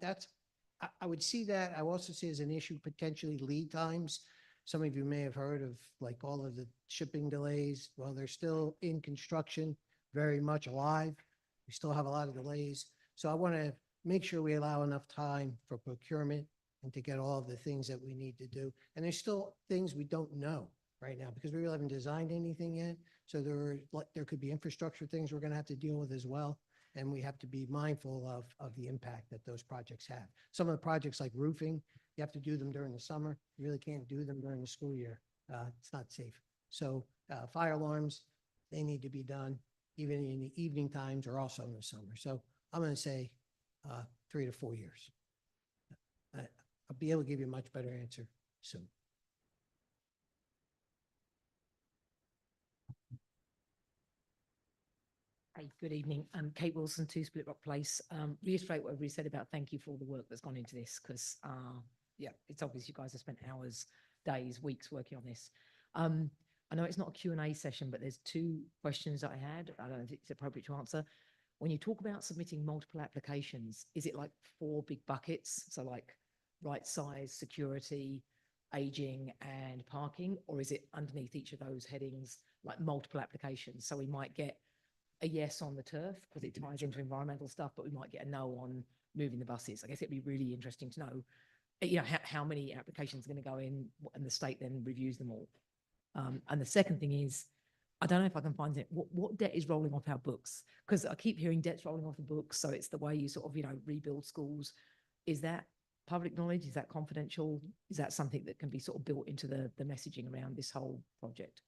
I would see that. I also see as an issue potentially lead times. Some of you may have heard of like all of the shipping delays. Well, they're still in construction, very much alive. We still have a lot of delays. So I want to make sure we allow enough time for procurement and to get all of the things that we need to do. And there's still things we don't know right now because we really haven't designed anything yet. So there could be infrastructure things we're going to have to deal with as well. And we have to be mindful of the impact that those projects have. Some of the projects like roofing, you have to do them during the summer. You really can't do them during the school year. It's not safe. So fire alarms, they need to be done even in the evening times or also in the summer. So I'm going to say 3 to 4 years. I'll be able to give you a much better answer soon. Hey, good evening. Kate Wilson, 2 Split Rock Place. Reiterate what everybody said about thank you for all the work that's gone into this, because yeah, it's obvious you guys have spent hours, days, weeks working on this. I know it's not a Q&A session, but there's 2 questions that I had. I don't know if it's appropriate to answer. When you talk about submitting multiple applications, is it like 4 big buckets? So like right size, security, aging, and parking, or is it underneath each of those headings, like multiple applications? So we might get a yes on the turf because it ties into environmental stuff, but we might get a no on moving the buses. I guess it'd be really interesting to know, how many applications are going to go in, and the state then reviews them all. And the second thing is, I don't know if I can find it. What debt is rolling off our books? Because I keep hearing debt's rolling off the books. So it's the way you sort of, rebuild schools. Is that public knowledge? Is that confidential? Is that something that can be sort of built into the messaging around this whole project?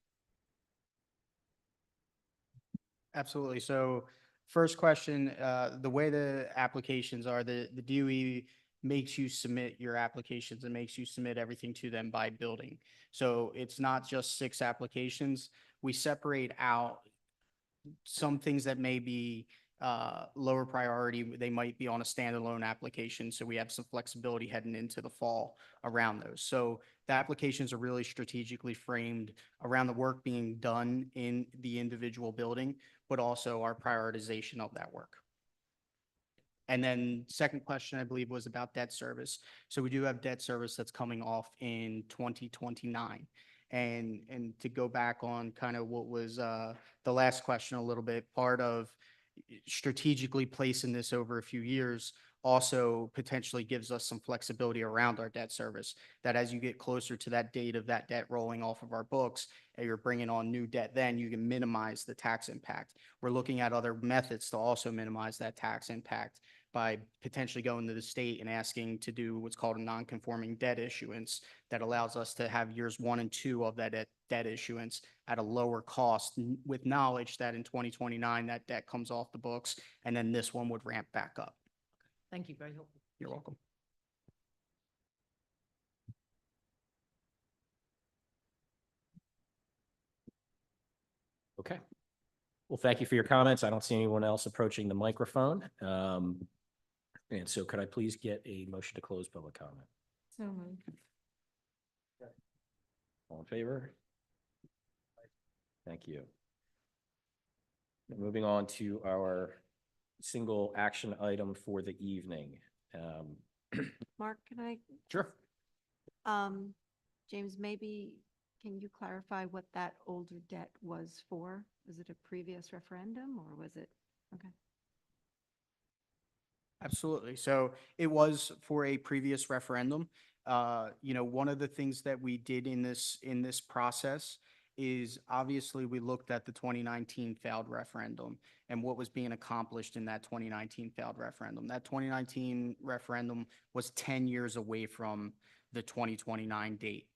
Absolutely. So first question, the way the applications are, the DOE makes you submit your applications and makes you submit everything to them by building. So it's not just 6 applications. We separate out some things that may be lower priority. They might be on a standalone application. So we have some flexibility heading into the fall around those. So the applications are really strategically framed around the work being done in the individual building, but also our prioritization of that work. And then second question, I believe, was about debt service. So we do have debt service that's coming off in 2029. And to go back on kind of what was the last question a little bit, part of strategically placing this over a few years also potentially gives us some flexibility around our debt service, that as you get closer to that date of that debt rolling off of our books and you're bringing on new debt, then you can minimize the tax impact. We're looking at other methods to also minimize that tax impact by potentially going to the state and asking to do what's called a non-conforming debt issuance that allows us to have years 1 and 2 of that debt issuance at a lower cost, with knowledge that in 2029 that debt comes off the books and then this one would ramp back up. Thank you. Very helpful. You're welcome. Okay. Well, thank you for your comments. I don't see anyone else approaching the microphone. And so could I please get a motion to close public comment? So moved. All in favor? Thank you. Moving on to our single action item for the evening. Mark, can I? Sure. James, maybe can you clarify what that older debt was for? Was it a previous referendum or was it? Okay. Absolutely. So it was for a previous referendum. One of the things that we did in this process is obviously we looked at the 2019 failed referendum and what was being accomplished in that 2019 failed referendum. That 2019 referendum was 10 years away from the 2029 date.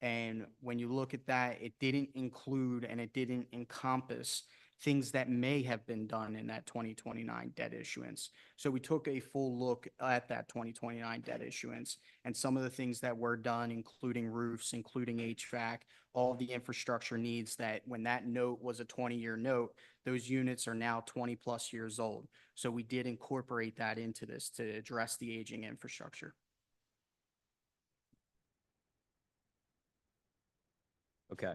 And when you look at that, it didn't include and it didn't encompass things that may have been done in that 2029 debt issuance. So we took a full look at that 2029 debt issuance and some of the things that were done, including roofs, including HVAC, all of the infrastructure needs that when that note was a 20-year note, those units are now 20-plus years old. So we did incorporate that into this to address the aging infrastructure. Okay.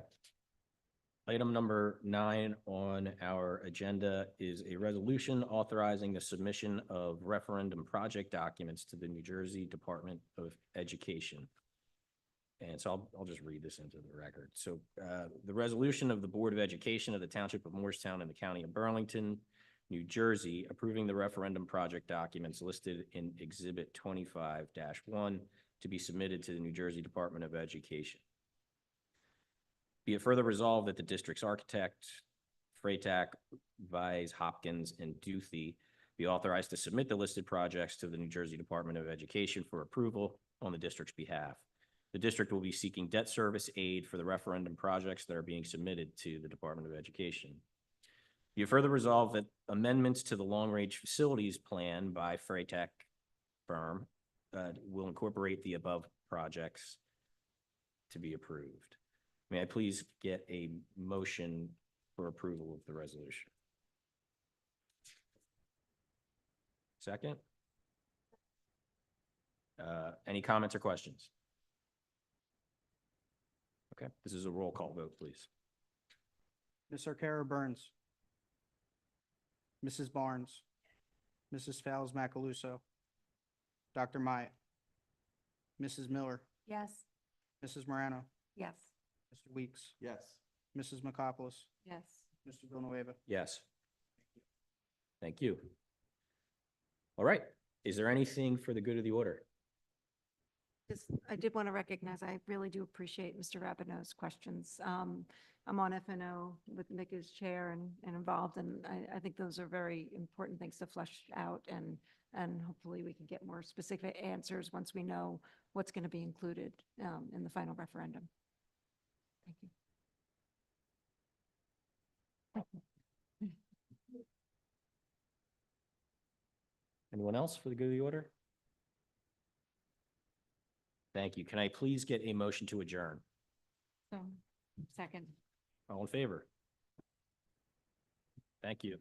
Item number 9 on our agenda is a resolution authorizing the submission of referendum project documents to the New Jersey Department of Education. And so I'll just read this into the record. So the resolution of the Board of Education of the Township of Morristown and the County of Burlington, New Jersey, approving the referendum project documents listed in Exhibit 25-1 to be submitted to the New Jersey Department of Education. Be it further resolved that the district's architect, Freytag, Vise, Hopkins, and Duthie be authorized to submit the listed projects to the New Jersey Department of Education for approval on the district's behalf. The district will be seeking debt service aid for the referendum projects that are being submitted to the Department of Education. Be it further resolved that amendments to the long-range facilities plan by Freytag firm will incorporate the above projects to be approved. May I please get a motion for approval of the resolution? Second? Any comments or questions? Okay, this is a roll call vote, please. Ms. Arcaro Burns. Mrs. Barnes. Mrs. Fowles Macaluso. Dr. Myatt. Mrs. Miller. Yes. Mrs. Morano. Yes. Mr. Weeks. Yes. Mrs. McCopolis. Yes. Mr. Villanueva. Yes. Thank you. All right, is there anything for the good of the order? Just, I did want to recognize, I really do appreciate Mr. Rabineau's questions. I'm on FNO with Nick as chair and involved, and I think those are very important things to flesh out, and hopefully we can get more specific answers once we know what's going to be included in the final referendum. Thank you. Anyone else for the good of the order? Thank you. Can I please get a motion to adjourn? So, second. All in favor? Thank you.